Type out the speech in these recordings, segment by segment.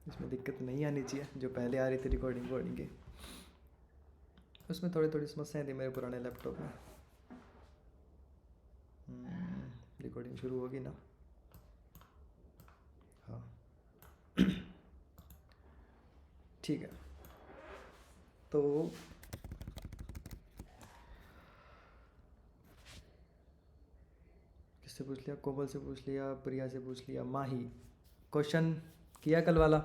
इसमें दिक्कत नहीं आनी चाहिए जो पहले आ रही थी रिकॉर्डिंग की। उसमें थोड़ी थोड़ी समस्याएं थी मेरे पुराने लैपटॉप में। रिकॉर्डिंग शुरू होगी ना? हाँ। ठीक है। तो किससे पूछ लिया? कोमल से पूछ लिया, प्रिया से पूछ लिया, माही क्वेश्चन किया कल वाला?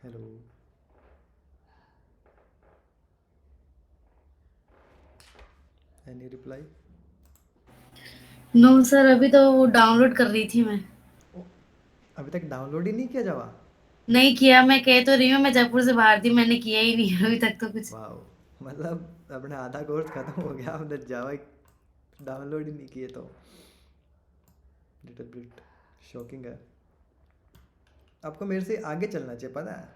Hello. Any reply? No sir, अभी तो वो डाउनलोड कर रही थी मैं। अभी तक डाउनलोड ही नहीं किया जावा? नहीं किया, मैं कह तो रही हूँ, मैं जयपुर से बाहर थी, मैंने किया ही नहीं अभी तक तो कुछ। वाह, मतलब अपने आधा कोर्स खत्म हो गया, हमने जावा डाउनलोड ही नहीं किए तो लिटिल बिट शॉकिंग है। आपको मेरे से आगे चलना चाहिए, पता है,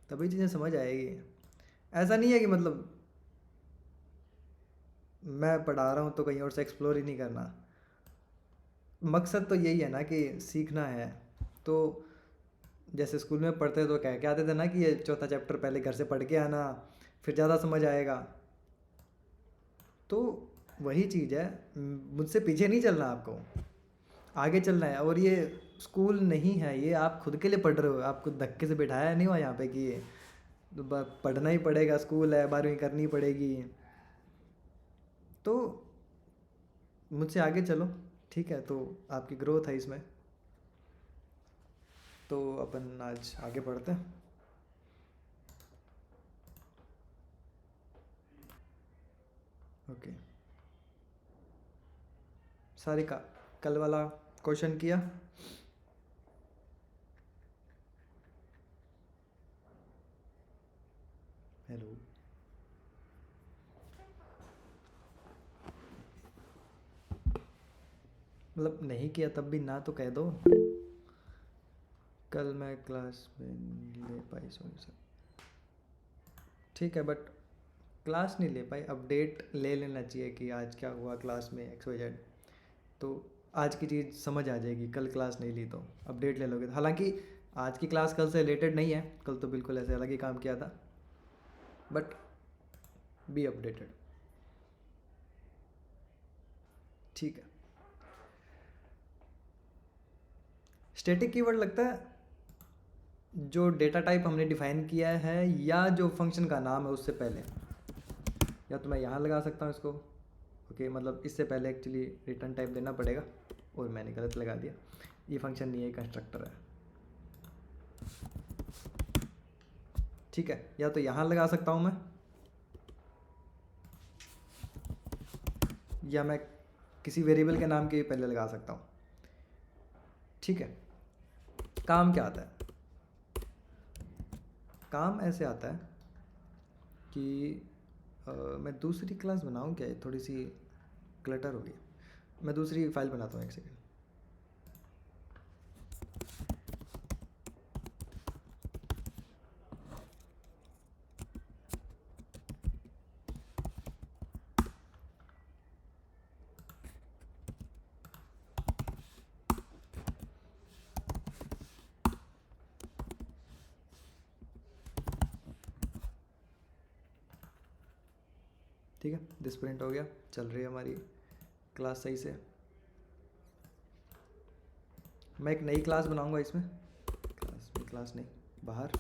तभी चीज़ें समझ आएगी। ऐसा नहीं है कि मतलब मैं पढ़ा रहा हूँ तो कहीं और से एक्सप्लोर ही नहीं करना। मकसद तो यही है ना कि सीखना है। तो जैसे स्कूल में पढ़ते तो कह के आते थे ना कि ये चौथा चैप्टर पहले घर से पढ़ के आना, फिर ज़्यादा समझ आएगा। तो वही चीज़ है, मुझसे पीछे नहीं चलना आपको, आगे चलना है। और ये स्कूल नहीं है, ये आप खुद के लिए पढ़ रहे हो, आपको धक्के से बैठाया नहीं हुआ यहाँ पे कि ये तो पढ़ना ही पड़ेगा, स्कूल है, 12वीं करनी पड़ेगी। तो मुझसे आगे चलो, ठीक है? तो आपकी ग्रोथ है इसमें। तो अपन आज आगे बढ़ते हैं। ओके। सारिका, कल वाला क्वेश्चन किया? हेलो। मतलब नहीं किया तब भी ना तो कह दो। कल मैं क्लास में ले पाई, सॉरी सर। ठीक है, बट क्लास नहीं ले पाई, अपडेट ले लेना चाहिए कि आज क्या हुआ क्लास में, एक्स वाई जेड। तो आज की चीज़ समझ आ जाएगी, कल क्लास नहीं ली तो अपडेट ले लोगे। हालांकि आज की क्लास कल से रिलेटेड नहीं है, कल तो बिल्कुल ऐसे अलग ही काम किया था, बट बी अपडेटेड। ठीक है। स्टैटिक कीवर्ड लगता है जो डेटा टाइप हमने डिफाइन किया है या जो फंक्शन का नाम है उससे पहले। या तो मैं यहाँ लगा सकता हूँ इसको, ओके, मतलब इससे पहले एक्चुअली रिटर्न टाइप देना पड़ेगा और मैंने गलत लगा दिया। ये फंक्शन नहीं है, कंस्ट्रक्टर है। ठीक है, या तो यहाँ लगा सकता हूँ मैं, या मैं किसी वेरिएबल के नाम के पहले लगा सकता हूँ। ठीक है। काम क्या आता है? काम ऐसे आता है कि मैं दूसरी क्लास बनाऊँ क्या? ये थोड़ी सी क्लटर हो गई। मैं दूसरी फाइल बनाता हूँ, एक सेकेंड। ठीक है, दिस प्रिंट हो गया, चल रही है हमारी क्लास सही से। मैं एक नई क्लास बनाऊंगा इसमें, क्लास नहीं, बाहर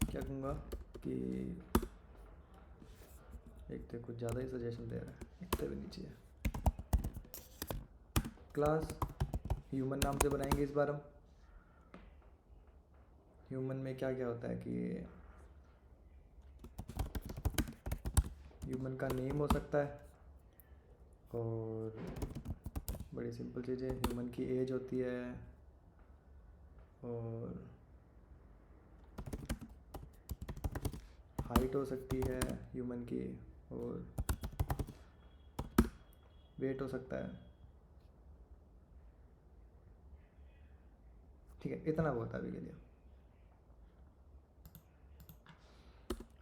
क्या कहूँगा कि एक तो कुछ ज़्यादा ही सजेशन दे रहा है, इतना भी नहीं चाहिए। क्लास ह्यूमन नाम से बनाएंगे इस बार हम। ह्यूमन में क्या क्या होता है कि ह्यूमन का नेम हो सकता है, और बड़ी सिंपल चीज़ें, ह्यूमन की एज होती है, और हाइट हो सकती है ह्यूमन की, और वेट हो सकता है। ठीक है, इतना बहुत है अभी के लिए।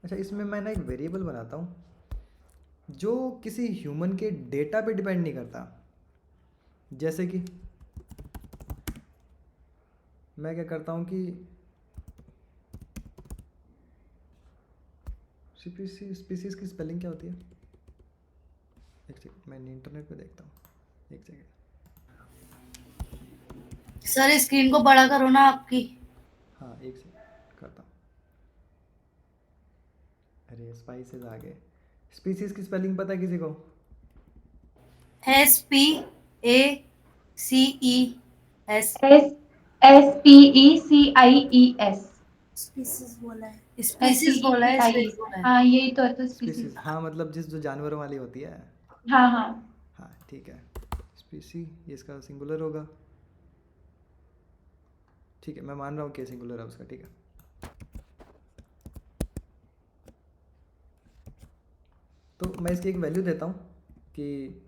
अच्छा, इसमें मैं ना एक वेरिएबल बनाता हूँ जो किसी ह्यूमन के डेटा पे डिपेंड नहीं करता। जैसे कि मैं क्या करता हूँ कि स्पीसीज की स्पेलिंग क्या होती है? एक सेकंड, मैं इंटरनेट पे देखता हूँ, एक सेकंड। सर स्क्रीन को बड़ा करो ना आपकी। हाँ एक सेकंड करता हूँ। अरे स्पाइसेस आ गए। स्पीसीज की स्पेलिंग पता है किसी को? SPACES। SPECIES। स्पीसीज बोला है, स्पीसीज बोला है, SPECIE। स्पेस बोला है। हाँ यही तो है, तो स्पीसीज, स्पीसीज। हाँ मतलब जो जानवरों वाली होती है। हाँ हाँ। हाँ ठीक है। स्पीसी ये इसका सिंगुलर होगा। ठीक है, मैं मान रहा हूँ कि सिंगुलर है उसका। ठीक है, तो मैं इसकी एक वैल्यू देता हूँ कि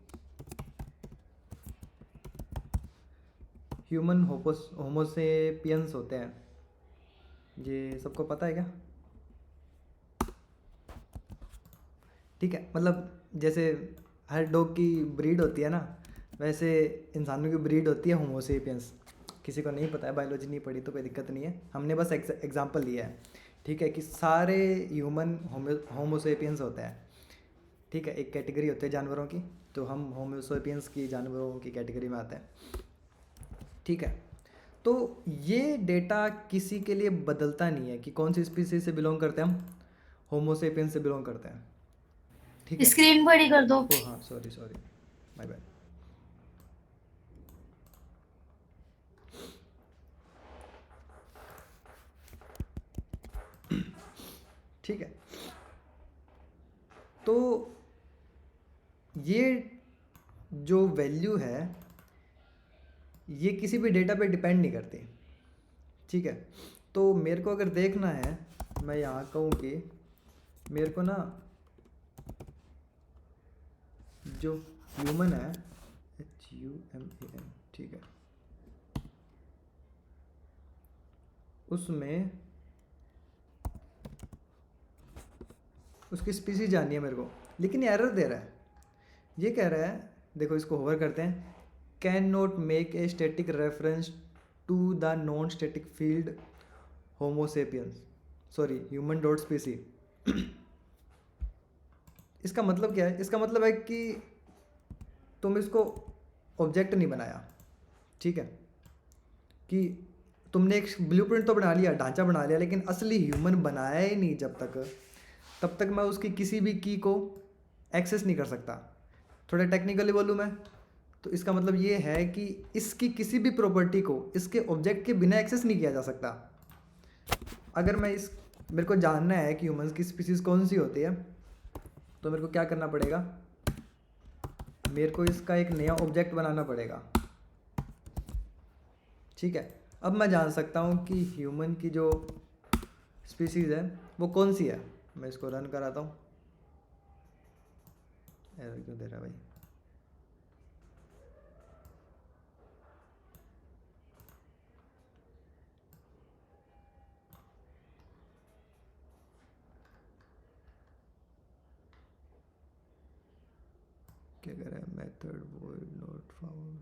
ह्यूमन होमोसेपियंस होते हैं। ये सबको पता है क्या? ठीक है, मतलब जैसे हर डॉग की ब्रीड होती है ना, वैसे इंसानों की ब्रीड होती है होमोसेपियंस। किसी को नहीं पता है, बायोलॉजी नहीं पढ़ी तो कोई दिक्कत नहीं है, हमने बस एग्जांपल लिया है। ठीक है, कि सारे ह्यूमन होमोसेपियंस होते हैं। ठीक है, एक कैटेगरी होती है जानवरों की, तो हम होमोसेपियंस की जानवरों की कैटेगरी में आते हैं। ठीक है, तो ये डेटा किसी के लिए बदलता नहीं है कि कौन सी स्पीसीज से बिलोंग करते हैं हम। होमोसेपियंस से बिलोंग करते हैं। ठीक है। स्क्रीन बड़ी कर दो। ओ हाँ, सॉरी सॉरी, माय बैड। ठीक है, तो ये जो वैल्यू है ये किसी भी डेटा पे डिपेंड नहीं करती। ठीक है, तो मेरे को अगर देखना है, मैं यहाँ कहूँ कि मेरे को ना जो ह्यूमन है, HUMAN, ठीक है, उसमें उसकी स्पीसीज जाननी है मेरे को, लेकिन ये एरर दे रहा है। ये कह रहा है, देखो इसको होवर करते हैं, can not make a static reference to the non static field homo sapiens, sorry human dot species. इसका मतलब क्या है? इसका मतलब है कि तुम इसको ऑब्जेक्ट नहीं बनाया। ठीक है, कि तुमने एक ब्लूप्रिंट तो बना लिया, ढांचा बना लिया, लेकिन असली ह्यूमन बनाया ही नहीं जब तक, तब तक मैं उसकी किसी भी की को एक्सेस नहीं कर सकता। थोड़ा टेक्निकली बोलूँ मैं, तो इसका मतलब ये है कि इसकी किसी भी प्रॉपर्टी को इसके ऑब्जेक्ट के बिना एक्सेस नहीं किया जा सकता। अगर मेरे को जानना है कि ह्यूमंस की स्पीसीज कौन सी होती है, तो मेरे को क्या करना पड़ेगा? मेरे को इसका एक नया ऑब्जेक्ट बनाना पड़ेगा। ठीक है, अब मैं जान सकता हूँ कि ह्यूमन की जो स्पीसीज है वो कौन सी है। मैं इसको रन कराता हूँ। एरर क्यों दे रहा है भाई? क्या कह रहा है? Method void not found.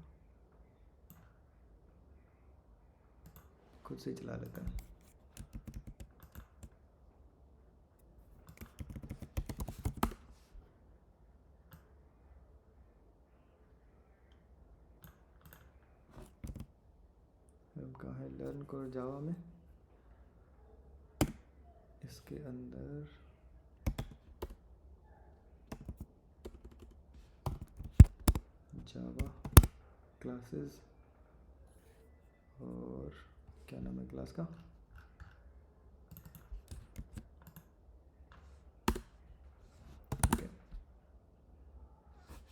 खुद से ही चला लेता है। अब कहाँ है लर्न कोड जावा में? इसके अंदर जावा क्लासेस, और क्या नाम है क्लास का?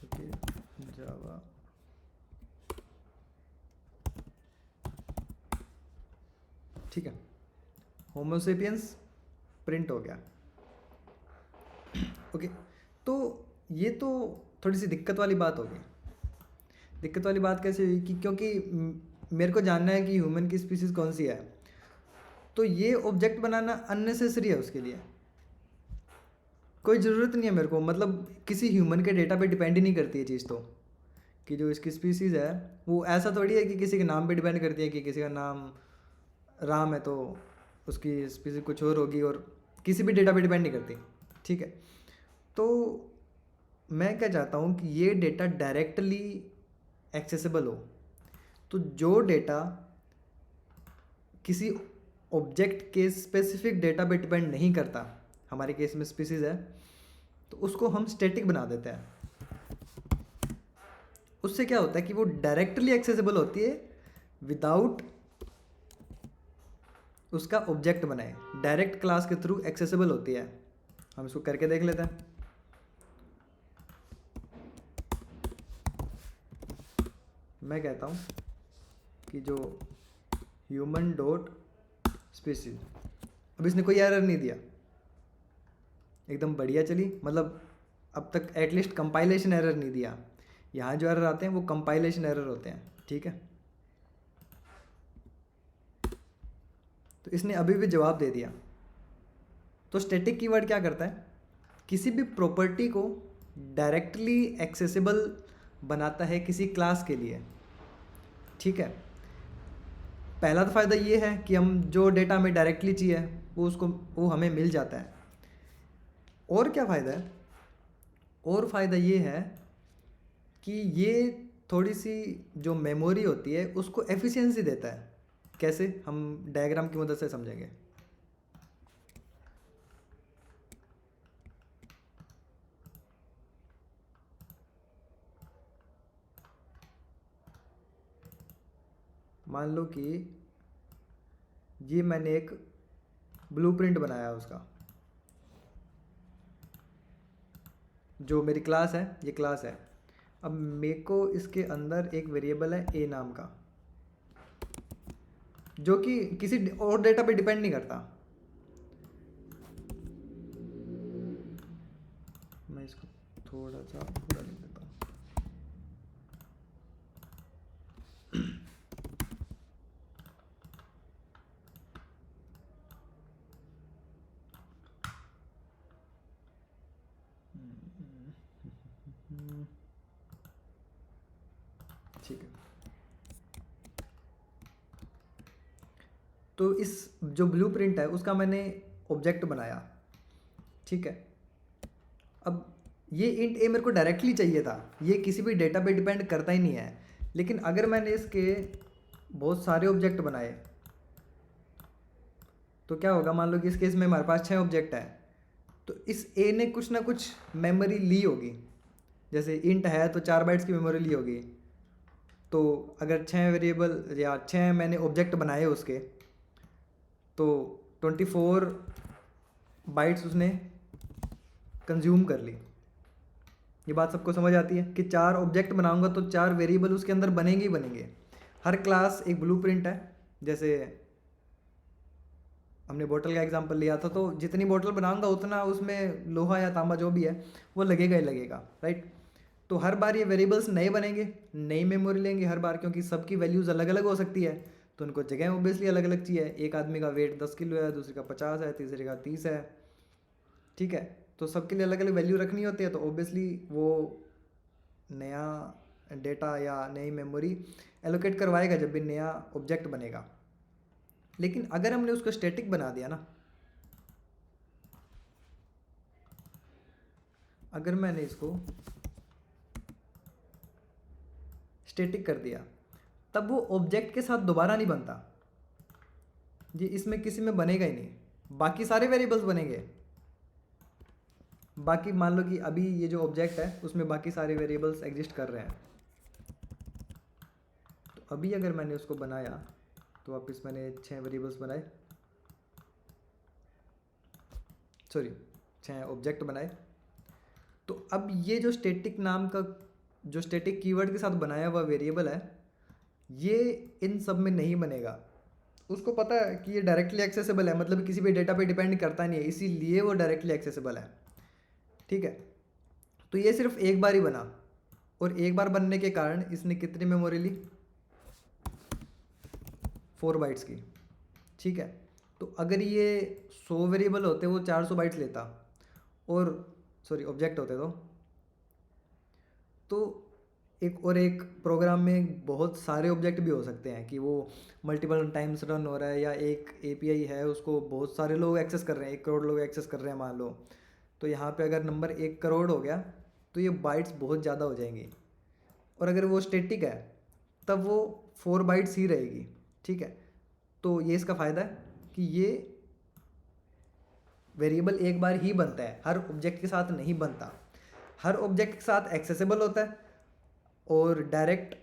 ओके, जावा ठीक है, होमोसेपियंस प्रिंट हो गया। ओके, तो ये तो थोड़ी सी दिक्कत वाली बात होगी। दिक्कत वाली बात कैसे हुई? कि क्योंकि मेरे को जानना है कि ह्यूमन की स्पीसीज कौन सी है, तो ये ऑब्जेक्ट बनाना अननेसेसरी है उसके लिए। कोई ज़रूरत नहीं है मेरे को, मतलब किसी ह्यूमन के डेटा पे डिपेंड ही नहीं करती है चीज़ तो, कि जो इसकी स्पीसीज़ है वो ऐसा थोड़ी है कि किसी के नाम पे डिपेंड करती है, कि किसी का नाम राम है तो उसकी स्पीसीज कुछ और होगी, और किसी भी डेटा पे डिपेंड नहीं करती। ठीक है, तो मैं क्या चाहता हूँ कि ये डेटा डायरेक्टली एक्सेसिबल हो। तो जो डेटा किसी ऑब्जेक्ट के स्पेसिफिक डेटा पे डिपेंड नहीं करता, हमारे केस में स्पीसीज है, तो उसको हम स्टैटिक बना देते हैं। उससे क्या होता है कि वो डायरेक्टली एक्सेसिबल होती है विदाउट उसका ऑब्जेक्ट बनाए, डायरेक्ट क्लास के थ्रू एक्सेसिबल होती है। हम इसको करके देख लेते हैं। मैं कहता हूँ कि जो ह्यूमन डॉट स्पीसीज, अब इसने कोई एरर नहीं दिया, एकदम बढ़िया चली, मतलब अब तक एटलीस्ट कंपाइलेशन एरर नहीं दिया। यहाँ जो एरर आते हैं वो कंपाइलेशन एरर होते हैं। ठीक है, तो इसने अभी भी जवाब दे दिया। तो स्टैटिक कीवर्ड क्या करता है, किसी भी प्रॉपर्टी को डायरेक्टली एक्सेसिबल बनाता है किसी क्लास के लिए। ठीक है, पहला तो फ़ायदा ये है कि हम जो डेटा हमें डायरेक्टली चाहिए वो हमें मिल जाता है। और क्या फ़ायदा है, और फ़ायदा ये है कि ये थोड़ी सी जो मेमोरी होती है उसको एफिशिएंसी देता है। कैसे, हम डायग्राम की मदद से समझेंगे। मान लो कि ये मैंने एक ब्लूप्रिंट बनाया है उसका, जो मेरी क्लास है, ये क्लास है। अब मेरे को इसके अंदर एक वेरिएबल है ए नाम का, जो कि किसी और डेटा पे डिपेंड नहीं करता। मैं इसको थोड़ा सा पूरा लिख देता हूँ। ठीक है, तो इस जो ब्लूप्रिंट है उसका मैंने ऑब्जेक्ट बनाया। ठीक है, अब ये इंट ए मेरे को डायरेक्टली चाहिए था, ये किसी भी डेटा पे डिपेंड करता ही नहीं है। लेकिन अगर मैंने इसके बहुत सारे ऑब्जेक्ट बनाए तो क्या होगा, मान लो कि इस केस में हमारे पास 6 ऑब्जेक्ट है, तो इस ए ने कुछ ना कुछ मेमोरी ली होगी। जैसे इंट है तो 4 बाइट्स की मेमोरी ली होगी। तो अगर 6 वेरिएबल या 6 मैंने ऑब्जेक्ट बनाए उसके, तो 24 बाइट्स उसने कंज्यूम कर ली। ये बात सबको समझ आती है कि 4 ऑब्जेक्ट बनाऊंगा तो 4 वेरिएबल उसके अंदर बनेंगे ही बनेंगे। हर क्लास एक ब्लूप्रिंट है। जैसे हमने बोतल का एग्जांपल लिया था, तो जितनी बोतल बनाऊंगा उतना उसमें लोहा या तांबा जो भी है वो लगेगा ही लगेगा, राइट। तो हर बार ये वेरिएबल्स नए बनेंगे, नई मेमोरी लेंगे हर बार, क्योंकि सबकी वैल्यूज़ अलग अलग हो सकती है, तो उनको जगह ऑब्वियसली अलग अलग चाहिए। एक आदमी का वेट 10 किलो है, दूसरे का 50 है, तीसरे का 30 है। ठीक है, तो सबके लिए अलग अलग वैल्यू रखनी होती है, तो ऑब्वियसली वो नया डेटा या नई मेमोरी एलोकेट करवाएगा जब भी नया ऑब्जेक्ट बनेगा। लेकिन अगर हमने उसको स्टैटिक बना दिया ना, अगर मैंने इसको स्टैटिक कर दिया, तब वो ऑब्जेक्ट के साथ दोबारा नहीं बनता। ये इसमें किसी में बनेगा ही नहीं, बाकी सारे वेरिएबल्स बनेंगे। बाकी मान लो कि अभी ये जो ऑब्जेक्ट है उसमें बाकी सारे वेरिएबल्स एग्जिस्ट कर रहे हैं। तो अभी अगर मैंने उसको बनाया, तो वापस मैंने 6 वेरिएबल्स बनाए, सॉरी 6 ऑब्जेक्ट बनाए। तो अब ये जो स्टैटिक नाम का, जो स्टैटिक कीवर्ड के साथ बनाया हुआ वेरिएबल है, ये इन सब में नहीं बनेगा। उसको पता है कि ये डायरेक्टली एक्सेसिबल है, मतलब किसी भी डेटा पे डिपेंड करता नहीं है, इसीलिए वो डायरेक्टली एक्सेसिबल है। ठीक है, तो ये सिर्फ एक बार ही बना, और एक बार बनने के कारण इसने कितनी मेमोरी ली, 4 बाइट्स की। ठीक है, तो अगर ये 100 वेरिएबल होते वो 400 बाइट्स लेता, और सॉरी ऑब्जेक्ट होते तो एक प्रोग्राम में बहुत सारे ऑब्जेक्ट भी हो सकते हैं कि वो मल्टीपल टाइम्स रन हो रहा है, या एक एपीआई है उसको बहुत सारे लोग एक्सेस कर रहे हैं, 1 करोड़ लोग एक्सेस कर रहे हैं मान लो। तो यहाँ पे अगर नंबर 1 करोड़ हो गया तो ये बाइट्स बहुत ज़्यादा हो जाएंगी। और अगर वो स्टैटिक है तब वो 4 बाइट्स ही रहेगी, ठीक है। तो ये इसका फ़ायदा है कि ये वेरिएबल एक बार ही बनता है, हर ऑब्जेक्ट के साथ नहीं बनता। हर ऑब्जेक्ट के साथ एक्सेसिबल होता है और डायरेक्ट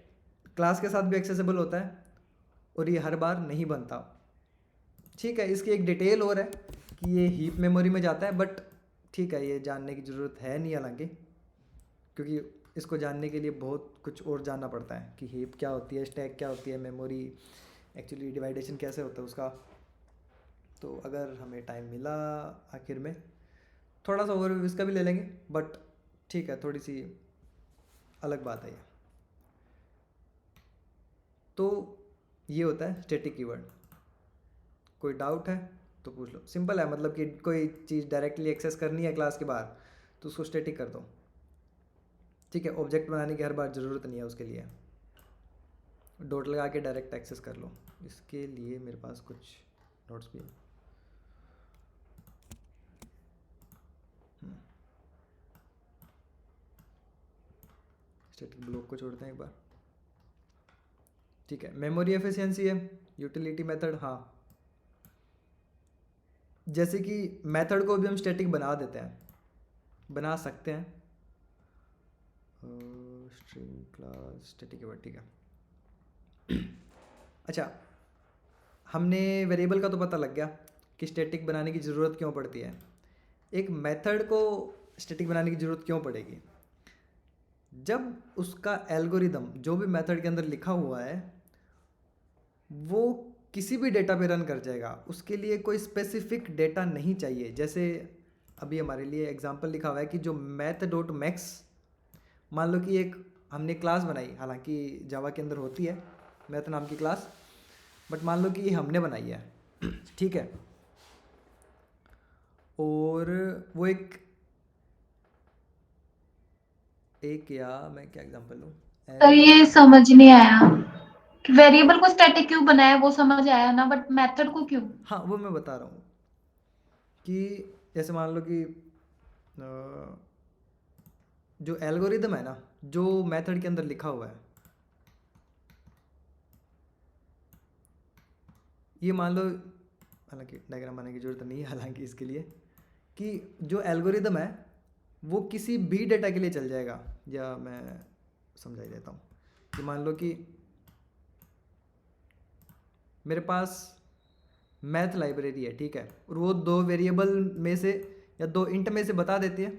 क्लास के साथ भी एक्सेसिबल होता है, और ये हर बार नहीं बनता, ठीक है। इसकी एक डिटेल और है कि ये हीप मेमोरी में जाता है, बट ठीक है, ये जानने की ज़रूरत है नहीं हालांकि, क्योंकि इसको जानने के लिए बहुत कुछ और जानना पड़ता है कि हीप क्या होती है, स्टैक क्या होती है, मेमोरी एक्चुअली डिवाइडेशन कैसे होता है उसका। तो अगर हमें टाइम मिला आखिर में थोड़ा सा ओवरव्यू इसका भी ले लेंगे, बट ठीक है, थोड़ी सी अलग बात है ये। तो ये होता है स्टैटिक कीवर्ड। कोई डाउट है तो पूछ लो, सिंपल है, मतलब कि कोई चीज़ डायरेक्टली एक्सेस करनी है क्लास के बाहर तो उसको स्टैटिक कर दो, ठीक है। ऑब्जेक्ट बनाने की हर बार ज़रूरत नहीं है उसके लिए, डॉट लगा के डायरेक्ट एक्सेस कर लो। इसके लिए मेरे पास कुछ नोट्स भी है। स्टैटिक ब्लॉक को छोड़ते हैं एक बार, ठीक है। मेमोरी एफिशिएंसी है, यूटिलिटी मेथड, हाँ, जैसे कि मेथड को भी हम स्टैटिक बना देते हैं, बना सकते हैं। स्ट्रिंग क्लास स्टैटिक कीवर्ड, ठीक है। अच्छा, हमने वेरिएबल का तो पता लग गया कि स्टैटिक बनाने की ज़रूरत क्यों पड़ती है। एक मेथड को स्टैटिक बनाने की ज़रूरत क्यों पड़ेगी? जब उसका एल्गोरिदम जो भी मेथड के अंदर लिखा हुआ है वो किसी भी डेटा पे रन कर जाएगा, उसके लिए कोई स्पेसिफिक डेटा नहीं चाहिए। जैसे अभी हमारे लिए एग्जांपल लिखा हुआ है कि जो math.max, मान लो कि एक हमने क्लास बनाई, हालांकि जावा के अंदर होती है मैथ नाम की क्लास, बट मान लो कि ये हमने बनाई है, ठीक है। और वो एक या मैं क्या एग्जांपल लूँ, सर ये समझ नहीं आया, वेरिएबल को स्टैटिक क्यों बनाया वो समझ आया ना, बट मेथड को क्यों? हाँ वो मैं बता रहा हूँ कि जैसे मान लो कि जो एल्गोरिदम है ना, जो मेथड के अंदर लिखा हुआ है, ये मान लो, हालांकि डायग्राम बनाने की ज़रूरत नहीं है हालांकि इसके लिए, कि जो एल्गोरिदम है वो किसी भी डेटा के लिए चल जाएगा। या मैं समझा ही देता हूँ कि मान लो कि मेरे पास मैथ लाइब्रेरी है, ठीक है, और वो 2 वेरिएबल में से या 2 इंट में से बता देती है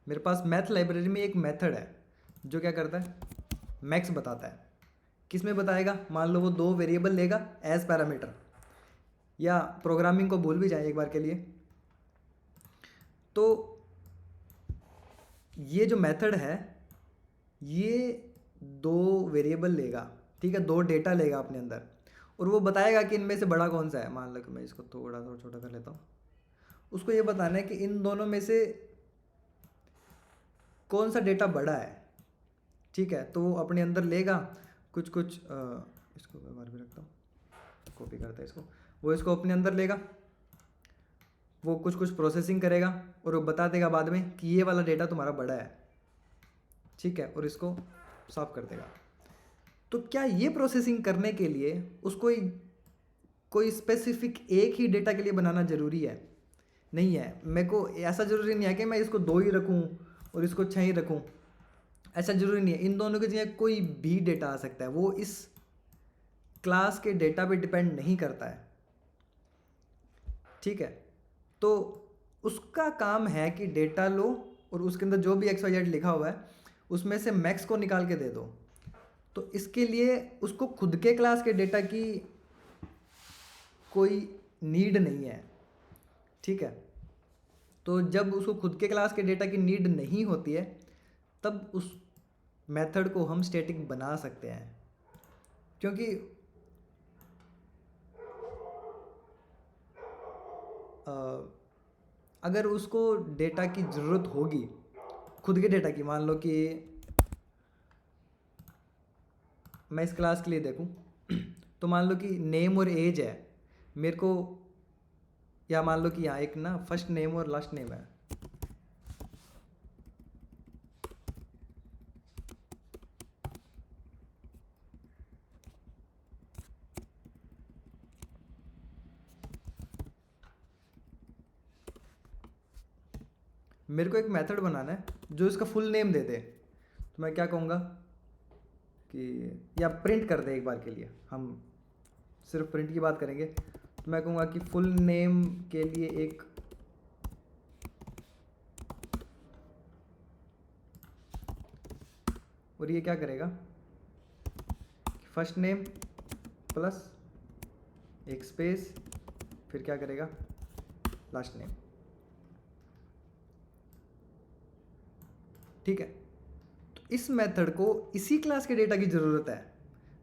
मेरे पास मैथ लाइब्रेरी में एक मेथड है जो क्या करता है, मैक्स बताता है। किस में बताएगा? मान लो वो 2 वेरिएबल लेगा एज पैरामीटर, या प्रोग्रामिंग को भूल भी जाए एक बार के लिए, तो ये जो मेथड है ये 2 वेरिएबल लेगा, ठीक है, 2 डेटा लेगा अपने अंदर, और वो बताएगा कि इनमें से बड़ा कौन सा है। मान लो कि मैं इसको थोड़ा सा छोटा कर लेता हूँ, उसको ये बताना है कि इन दोनों में से कौन सा डेटा बड़ा है, ठीक है। तो वो अपने अंदर लेगा कुछ इसको बाहर भी रखता हूँ, कॉपी करता है इसको, वो इसको अपने अंदर लेगा, वो कुछ प्रोसेसिंग करेगा और वो बता देगा बाद में कि ये वाला डेटा तुम्हारा बड़ा है, ठीक है, और इसको साफ कर देगा। तो क्या ये प्रोसेसिंग करने के लिए उसको कोई स्पेसिफिक एक ही डेटा के लिए बनाना ज़रूरी है? नहीं है। मेरे को ऐसा ज़रूरी नहीं है कि मैं इसको 2 ही रखूँ और इसको 6 ही रखूँ, ऐसा ज़रूरी नहीं है। इन दोनों की जगह कोई भी डेटा आ सकता है, वो इस क्लास के डेटा पे डिपेंड नहीं करता है, ठीक है। तो उसका काम है कि डेटा लो और उसके अंदर जो भी XYZ लिखा हुआ है उसमें से मैक्स को निकाल के दे दो। तो इसके लिए उसको खुद के क्लास के डेटा की कोई नीड नहीं है, ठीक है। तो जब उसको खुद के क्लास के डेटा की नीड नहीं होती है तब उस मेथड को हम स्टैटिक बना सकते हैं, क्योंकि अगर उसको डेटा की ज़रूरत होगी, खुद के डेटा की, मान लो कि मैं इस क्लास के लिए देखूं तो मान लो कि नेम और एज है मेरे को, या मान लो कि यहाँ एक ना फर्स्ट नेम और लास्ट नेम है। मेरे को एक मेथड बनाना है जो इसका फुल नेम दे दे। तो मैं क्या कहूँगा कि, या प्रिंट कर दे, एक बार के लिए हम सिर्फ प्रिंट की बात करेंगे। तो मैं कहूँगा कि फुल नेम के लिए एक और ये क्या करेगा, फर्स्ट नेम प्लस एक स्पेस, फिर क्या करेगा, लास्ट नेम। ठीक है, तो इस मेथड को इसी क्लास के डेटा की ज़रूरत है,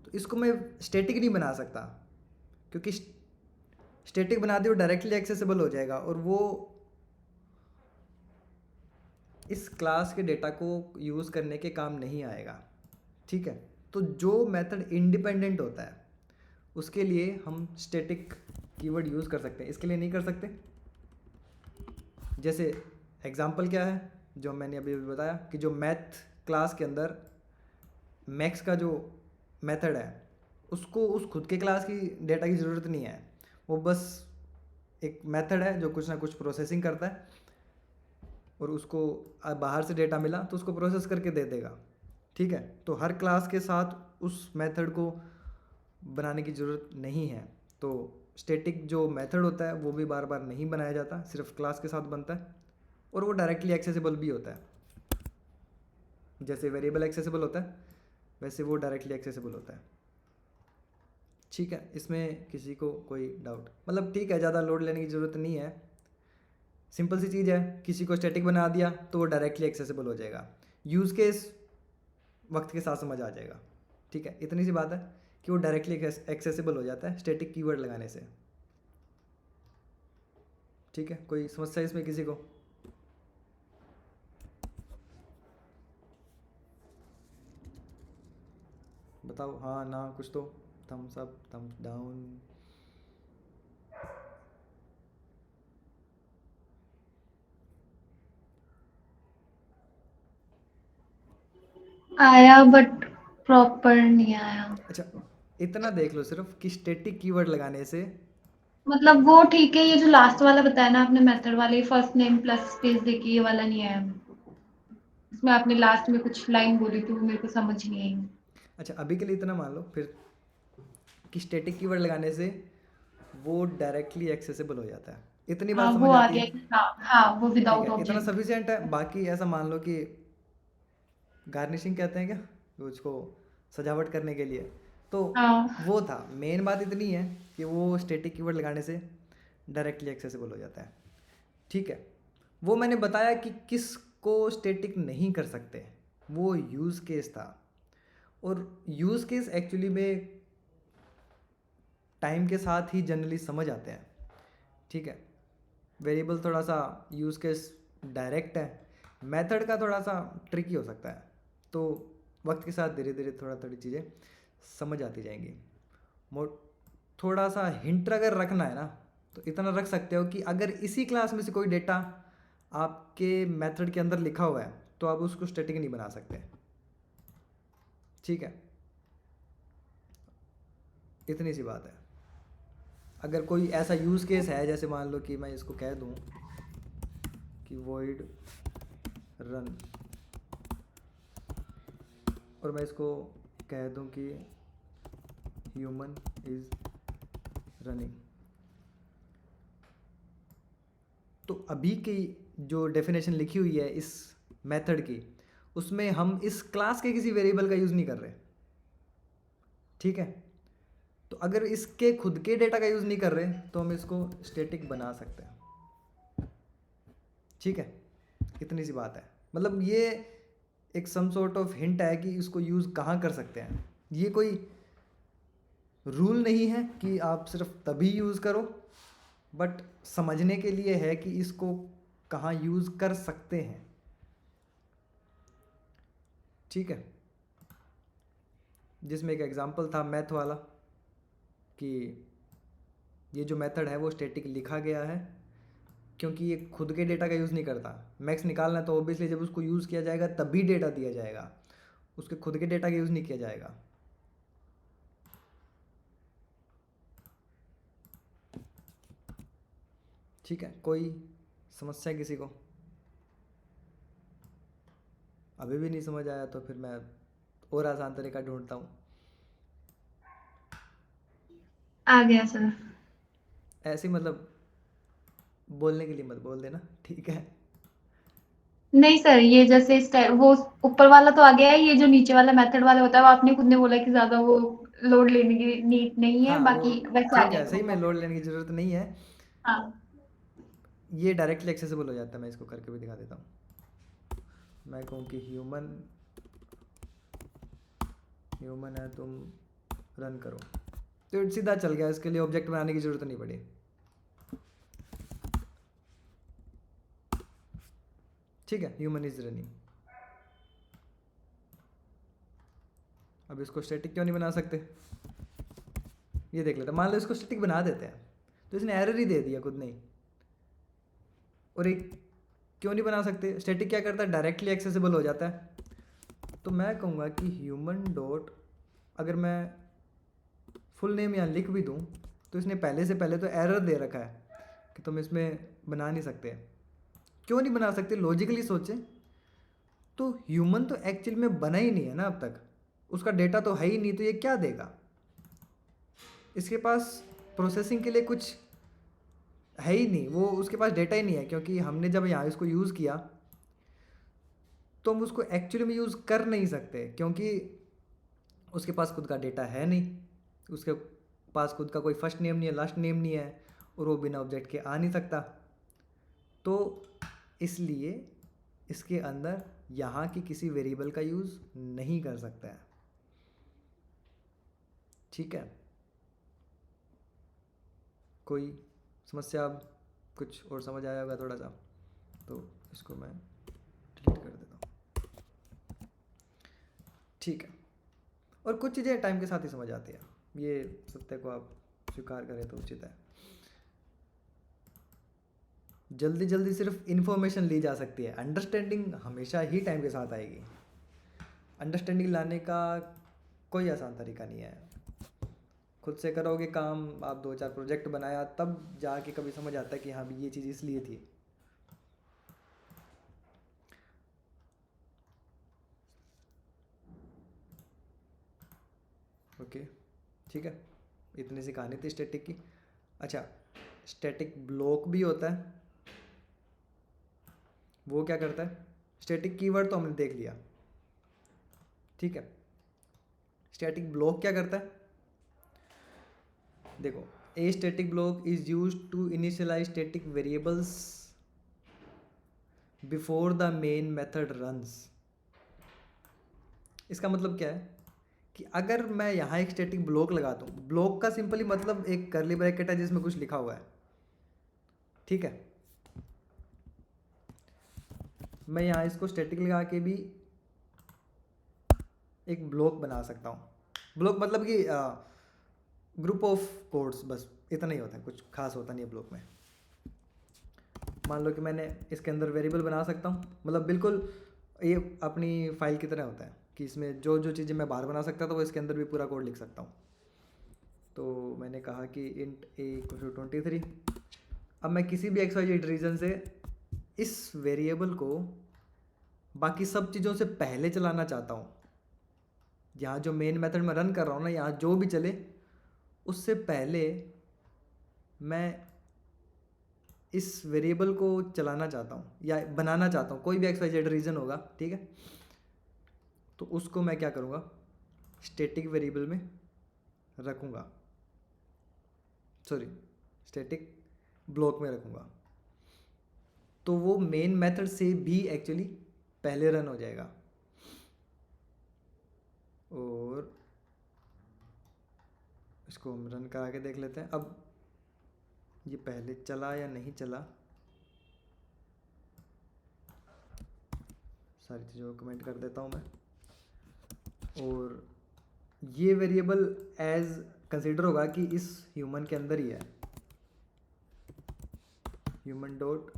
तो इसको मैं स्टैटिक नहीं बना सकता, क्योंकि स्टैटिक बना दे वो डायरेक्टली एक्सेसिबल हो जाएगा और वो इस क्लास के डेटा को यूज़ करने के काम नहीं आएगा। ठीक है, तो जो मेथड इंडिपेंडेंट होता है उसके लिए हम स्टैटिक कीवर्ड यूज़ कर सकते हैं, इसके लिए नहीं कर सकते। जैसे एग्जांपल क्या है जो मैंने अभी बताया कि जो मैथ क्लास के अंदर मैक्स का जो मेथड है उसको उस खुद के क्लास की डेटा की ज़रूरत नहीं है, वो बस एक मेथड है जो कुछ ना कुछ प्रोसेसिंग करता है और उसको बाहर से डेटा मिला तो उसको प्रोसेस करके दे देगा। ठीक है, तो हर क्लास के साथ उस मेथड को बनाने की ज़रूरत नहीं है। तो स्टैटिक जो मेथड होता है वो भी बार बार नहीं बनाया जाता, सिर्फ क्लास के साथ बनता है और वो डायरेक्टली एक्सेसिबल भी होता है। जैसे वेरिएबल एक्सेसिबल होता है वैसे वो डायरेक्टली एक्सेसिबल होता है। ठीक है, इसमें किसी को कोई डाउट, मतलब ठीक है, ज़्यादा लोड लेने की ज़रूरत नहीं है, सिंपल सी चीज़ है। किसी को स्टैटिक बना दिया तो वो डायरेक्टली एक्सेसिबल हो जाएगा, यूज़ केस वक्त के साथ समझ आ जाएगा। ठीक है, इतनी सी बात है कि वो डायरेक्टली एक्सेसिबल हो जाता है स्टैटिक कीवर्ड लगाने से। ठीक है, कोई समस्या इसमें किसी को? बताओ, हाँ ना, कुछ तो, थम्स अप, थम्स डाउन। आया बट प्रॉपर नहीं आया। अच्छा, इतना देख लो सिर्फ कि स्टैटिक कीवर्ड लगाने से, मतलब वो ठीक है, ये जो लास्ट वाला बताया ना आपने मेथड वाले, फर्स्ट नेम प्लस स्पेस देके, ये वाला नहीं आया। इसमें आपने लास्ट में कुछ लाइन बोली थी वो मेरे को समझ नहीं आई। अच्छा अभी के लिए इतना मान लो फिर कि स्टैटिक कीवर्ड लगाने से वो डायरेक्टली एक्सेसिबल हो जाता है। इतनी हाँ बात वो समझ आ आती गया है? कि हाँ हाँ, वो ठीक विदाउट है, इतना ऑब्जेक्ट। सफिशिएंट है। बाकी ऐसा मान लो कि गार्निशिंग कहते हैं क्या उसको, सजावट करने के लिए, तो हाँ वो था। मेन बात इतनी है कि वो स्टैटिक कीवर्ड लगाने से डायरेक्टली एक्सेसिबल हो जाता है। ठीक है, वो मैंने बताया कि किसको स्टैटिक नहीं कर सकते, वो यूज़ केस था। और यूज़ केस एक्चुअली में टाइम के साथ ही जनरली समझ आते हैं। ठीक है, वेरिएबल थोड़ा सा यूज़ केस डायरेक्ट है, मेथड का थोड़ा सा ट्रिकी हो सकता है। तो वक्त के साथ धीरे धीरे थोड़ी चीज़ें समझ आती जाएंगी। मो थोड़ा सा हिंट अगर रखना है ना तो इतना रख सकते हो कि अगर इसी क्लास में से कोई डेटा आपके मेथड के अंदर लिखा हुआ है तो आप उसको स्टैटिक नहीं बना सकते। ठीक है, इतनी सी बात है। अगर कोई ऐसा यूज़ केस है, जैसे मान लो कि मैं इसको कह दूं कि void run, और मैं इसको कह दूं कि human is running, तो अभी की जो डेफिनेशन लिखी हुई है इस मेथड की, उसमें हम इस क्लास के किसी वेरिएबल का यूज़ नहीं कर रहे। ठीक है, तो अगर इसके खुद के डेटा का यूज़ नहीं कर रहे तो हम इसको स्टैटिक बना सकते हैं। ठीक है, इतनी सी बात है। मतलब ये एक सम सॉर्ट ऑफ हिंट है कि इसको यूज़ कहाँ कर सकते हैं। ये कोई रूल नहीं है कि आप सिर्फ तभी यूज़ करो बट समझने के लिए है कि इसको कहाँ यूज़ कर सकते हैं। ठीक है, जिसमें एक एग्जांपल था मैथ वाला कि ये जो मेथड है वो स्टैटिक लिखा गया है क्योंकि ये खुद के डेटा का यूज़ नहीं करता। मैक्स निकालना है तो ऑब्वियसली जब उसको यूज़ किया जाएगा तभी डेटा दिया जाएगा, उसके खुद के डेटा का यूज़ नहीं किया जाएगा। ठीक है, कोई समस्या किसी को? अभी भी नहीं समझ आया तो फिर मैं और आसान तरीका ढूंढता हूँ। आ गया सर। ऐसे ही मतलब बोलने के लिए मत बोल देना, ठीक है? नहीं सर, ये जैसे वो ऊपर वाला तो आ गया है, ये जो नीचे वाला मेथड वाला होता है वो आपने खुद ने बोला कि ज्यादा वो लोड लेने की नीड नहीं है, हाँ वो बाकी वैसे आ ठीक गया है, सही में वो। लोड लेने की ज़रूरत नहीं है। हाँ। ये डायरेक्टली एक्सेसिबल हो जाता है। मैं इसको करके भी दिखा देता हूँ। मैं कहूँ कि ह्यूमन है, तुम रन करो, तो सीधा चल गया। इसके लिए ऑब्जेक्ट बनाने की ज़रूरत नहीं पड़ी। ठीक है, ह्यूमन इज रनिंग। अब इसको स्टैटिक क्यों नहीं बना सकते, ये देख लेते हैं। मान लो इसको स्टैटिक बना देते हैं तो इसने एरर ही दे दिया खुद नहीं। और एक क्यों नहीं बना सकते, स्टैटिक क्या करता है, डायरेक्टली एक्सेसिबल हो जाता है। तो मैं कहूँगा कि ह्यूमन डॉट, अगर मैं फुल नेम यहाँ लिख भी दूँ तो इसने पहले से पहले तो एरर दे रखा है कि तुम इसमें बना नहीं सकते। क्यों नहीं बना सकते, लॉजिकली सोचें तो ह्यूमन तो एक्चुअल में बना ही नहीं है ना अब तक, उसका डेटा तो है ही नहीं, तो ये क्या देगा। इसके पास प्रोसेसिंग के लिए कुछ है ही नहीं, वो उसके पास डेटा ही नहीं है, क्योंकि हमने जब यहाँ इसको यूज़ किया तो हम उसको एक्चुअली में यूज़ कर नहीं सकते क्योंकि उसके पास खुद का डेटा है नहीं, उसके पास खुद का कोई फर्स्ट नेम नहीं है, लास्ट नेम नहीं है, और वो बिना ऑब्जेक्ट के आ नहीं सकता। तो इसलिए इसके अंदर यहाँ की किसी वेरिएबल का यूज़ नहीं कर सकता है। ठीक है, कोई समस्या? अब कुछ और समझ आया होगा थोड़ा सा, तो इसको मैं डिलीट कर देता हूँ। ठीक है, और कुछ चीज़ें टाइम के साथ ही समझ आती हैं, ये सत्य को आप स्वीकार करें तो उचित है। जल्दी जल्दी सिर्फ इन्फॉर्मेशन ली जा सकती है, अंडरस्टैंडिंग हमेशा ही टाइम के साथ आएगी। अंडरस्टैंडिंग लाने का कोई आसान तरीका नहीं है। खुद से करोगे काम, आप 2-4 प्रोजेक्ट बनाया तब जाके कभी समझ आता है कि हाँ भी ये चीज़ इसलिए थी। ओके, ठीक है, इतनी सी कहानी थी स्टैटिक की। अच्छा, स्टैटिक ब्लॉक भी होता है, वो क्या करता है? स्टैटिक कीवर्ड तो हमने देख लिया, ठीक है। स्टैटिक ब्लॉक क्या करता है, देखो, a static block is use to initialise static variables before the main method runs. इसका मतलब क्या है कि अगर मैं यहाँ एक स्टैटिक ब्लॉक लगाता हूँ, ब्लॉक का सिंपली मतलब एक कर्ली ब्रैकेट है जिसमें कुछ लिखा हुआ है, ठीक है। मैं यहाँ इसको स्टैटिक लगा के भी एक ब्लॉक बना सकता हूँ। ब्लॉक मतलब कि ग्रुप ऑफ कोड्स, बस इतना ही होता है, कुछ खास होता नहीं है ब्लॉक में। मान लो कि मैंने इसके अंदर वेरिएबल बना सकता हूँ, मतलब बिल्कुल ये अपनी फाइल की तरह होता है कि इसमें जो जो चीज़ें मैं बाहर बना सकता था वो इसके अंदर भी पूरा कोड लिख सकता हूँ। तो मैंने कहा कि इंट a = 23। अब मैं किसी भी XYZ रीज़न से इस वेरिएबल को बाकी सब चीज़ों से पहले चलाना चाहता हूँ। यहाँ जो मेन मेथड में रन कर रहा हूँ ना, यहाँ जो भी चले उससे पहले मैं इस वेरिएबल को चलाना चाहता हूँ या बनाना चाहता हूँ, कोई भी XYZ रीज़न होगा, ठीक है। तो उसको मैं क्या करूँगा, स्टैटिक वेरिएबल में रखूँगा, सॉरी स्टैटिक ब्लॉक में रखूँगा। तो वो मेन मेथड से भी एक्चुअली पहले रन हो जाएगा। और इसको हम रन करा के देख लेते हैं। अब ये पहले चला या नहीं चला, सारी चीज़ों को कमेंट कर देता हूँ मैं। और ये वेरिएबल एज कंसिडर होगा कि इस ह्यूमन के अंदर ही है, ह्यूमन डॉट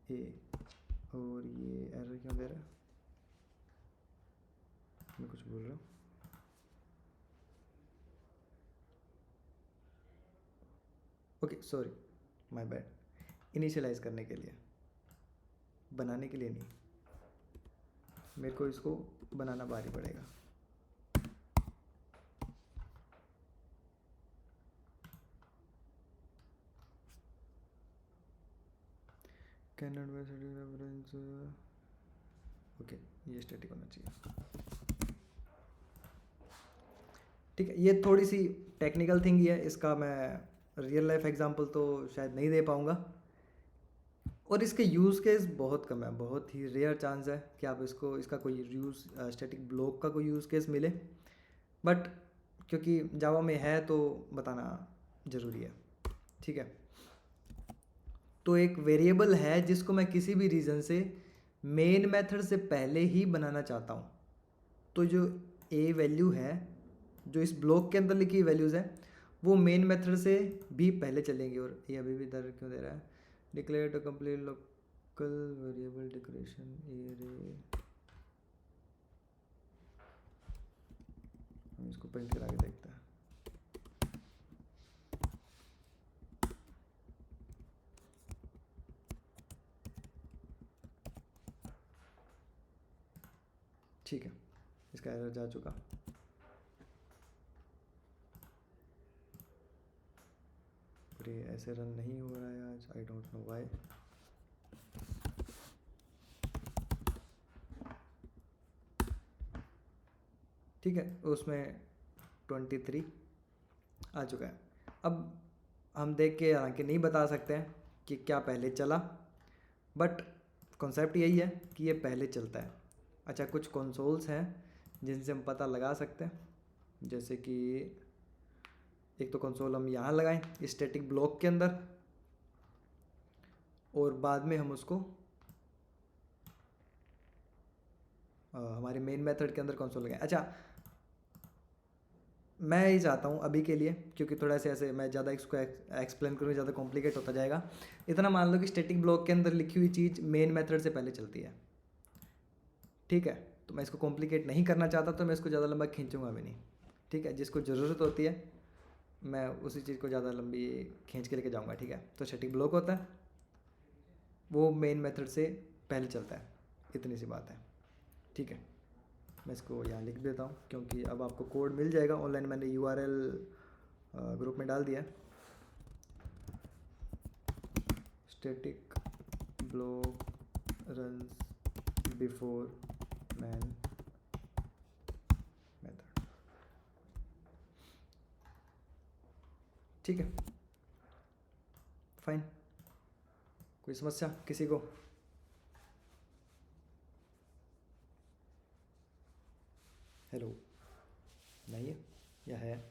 ए। और ये एरर क्यों दे रहा है, मैं कुछ बोल रहा हूँ। Okay sorry, my bad. Initialize करने के लिए, बनाने के लिए नहीं, मेरे को इसको बनाना भारी पड़ेगा। Can not be reference. Okay, ये स्टैटिक होना चाहिए। ठीक है, ये थोड़ी सी टेक्निकल थिंग ही है, इसका मैं रियल लाइफ एग्जांपल तो शायद नहीं दे पाऊँगा। और इसके यूज़ केस बहुत कम है, बहुत ही रेयर चांस है कि आप इसका कोई यूज़ स्टैटिक ब्लॉक का कोई यूज़ केस मिले। बट क्योंकि जावा में है तो बताना ज़रूरी है। ठीक है, तो एक वेरिएबल है जिसको मैं किसी भी रीज़न से मेन मेथड से पहले ही बनाना चाहता हूँ। तो जो ए वैल्यू है, जो इस ब्लॉक के अंदर लिखी वैल्यूज़ है, वो मेन मेथड से भी पहले चलेंगी। और ये अभी भी इधर क्यों दे रहा है, declare to complete local variable declaration array. हम इसको प्रिंट करा के देखते हैं। ठीक है, इसका एरर जा चुका। और ये ऐसे रन नहीं हो रहा है आज, आई डोंट नो व्हाई। ठीक है, उसमें 23 आ चुका है। अब हम देख के हालांकि नहीं बता सकते हैं कि क्या पहले चला, बट कॉन्सेप्ट यही है कि ये पहले चलता है। अच्छा, कुछ कंसोल्स हैं जिनसे हम पता लगा सकते हैं, जैसे कि एक तो कंसोल हम यहाँ लगाएं स्टैटिक ब्लॉक के अंदर, और बाद में हम उसको हमारे मेन मेथड के अंदर कंसोल लगाएं। अच्छा, मैं ही चाहता हूँ अभी के लिए, क्योंकि थोड़ा सा ऐसे मैं ज़्यादा इसको एक्सप्लेन करूँ ज़्यादा कॉम्प्लिकेट होता जाएगा। इतना मान लो कि स्टैटिक ब्लॉक के अंदर लिखी हुई चीज़ मेन मेथड से पहले चलती है। ठीक है, तो मैं इसको कॉम्प्लिकेट नहीं करना चाहता, तो मैं इसको ज़्यादा लंबा खींचूंगा भी नहीं। ठीक है, जिसको ज़रूरत होती है मैं उसी चीज़ को ज़्यादा लंबी खींच के लेके जाऊँगा। ठीक है, तो स्टैटिक ब्लॉक होता है, वो मेन मेथड से पहले चलता है, इतनी सी बात है। ठीक है, मैं इसको यहाँ लिख देता हूँ, क्योंकि अब आपको कोड मिल जाएगा ऑनलाइन, मैंने URL ग्रुप में डाल दिया है। Static block runs before main method. ठीक है, फाइन। कोई समस्या किसी को? हेलो, नहीं है या है?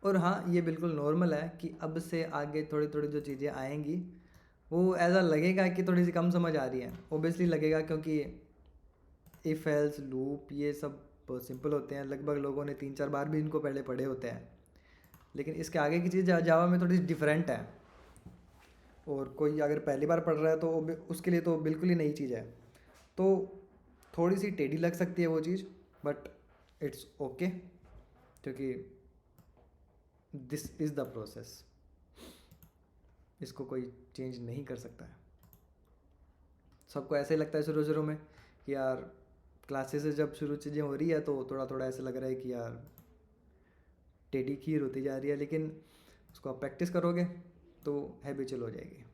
और हाँ, ये बिल्कुल नॉर्मल है कि अब से आगे थोड़ी थोड़ी जो चीज़ें आएंगी वो ऐसा लगेगा कि थोड़ी सी कम समझ आ रही है। ओबियसली लगेगा, क्योंकि इफ़ एल्स लूप ये सब बहुत सिंपल होते हैं, लगभग लोगों ने 3-4 बार भी इनको पहले पढ़े होते हैं। लेकिन इसके आगे की चीज़ जावा में थोड़ी सी डिफरेंट है, और कोई अगर पहली बार पढ़ रहा है तो उसके लिए तो बिल्कुल ही नई चीज़ है। तो थोड़ी सी टेढ़ी लग सकती है वो चीज़, बट इट्स ओके, क्योंकि दिस इज़ द प्रोसेस, इसको कोई चेंज नहीं कर सकता है। सबको ऐसे ही लगता है शुरू शुरू में कि यार क्लासेस से जब शुरू चीज़ें हो रही है तो थोड़ा थोड़ा ऐसे लग रहा है कि यार टेढ़ी खीर होती जा रही है, लेकिन उसको आप प्रैक्टिस करोगे तो हैबिचुअल हो जाएगी।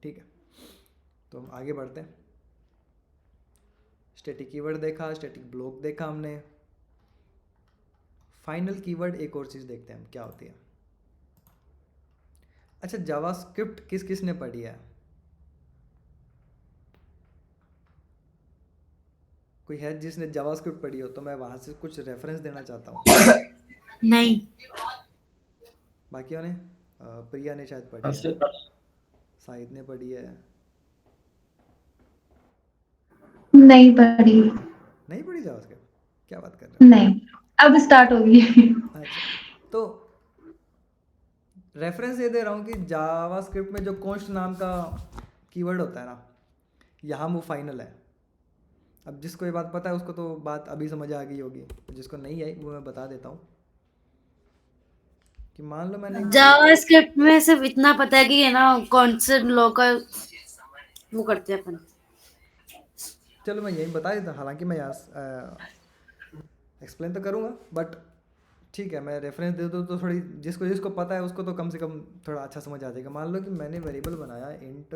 ठीक है, तो हम आगे बढ़ते हैं। स्टैटिक कीवर्ड देखा, स्टैटिक ब्लॉक देखा हमने। फाइनल कीवर्ड एक और चीज़ देखते हैं हम क्या होती है। अच्छा, जावास्क्रिप्ट किस किस ने पढ़ी है? कोई है जिसने जावास्क्रिप्ट पढ़ी हो? तो मैं वहाँ से कुछ रेफरेंस देना चाहता हूँ। नहीं। बाकियों ने प्रिया ने शायद पढ़ी है, अच्छा शाहिद ने पढ़ी है। नहीं पढ़ी। नहीं पढ़ी जावास्क्रिप्ट? क्या बात कर रहे नहीं, अब स्टार्ट होगी। हो? अच्छा, तो रेफरेंस ये दे रहा हूँ कि जावास्क्रिप्ट में जो कॉन्स्ट नाम का कीवर्ड होता है ना, यहाँ वो फाइनल है। अब जिसको ये बात पता है उसको तो बात अभी समझ आ गई होगी, जिसको नहीं आई वो मैं बता देता हूँ कि मान लो मैंने जावास्क्रिप्ट में सिर्फ इतना पता है कि है ना कॉन्स्टेंट लॉ का वो करते हैं अपन। चलो मैं यही बता देता, हालांकि मैं यहाँ एक्सप्लेन तो करूँगा, बट ठीक है मैं रेफरेंस दे दूँ तो थोड़ी जिसको जिसको पता है उसको तो कम से कम थोड़ा अच्छा समझ आ जाएगा। मान लो कि मैंने वेरिएबल बनाया इंट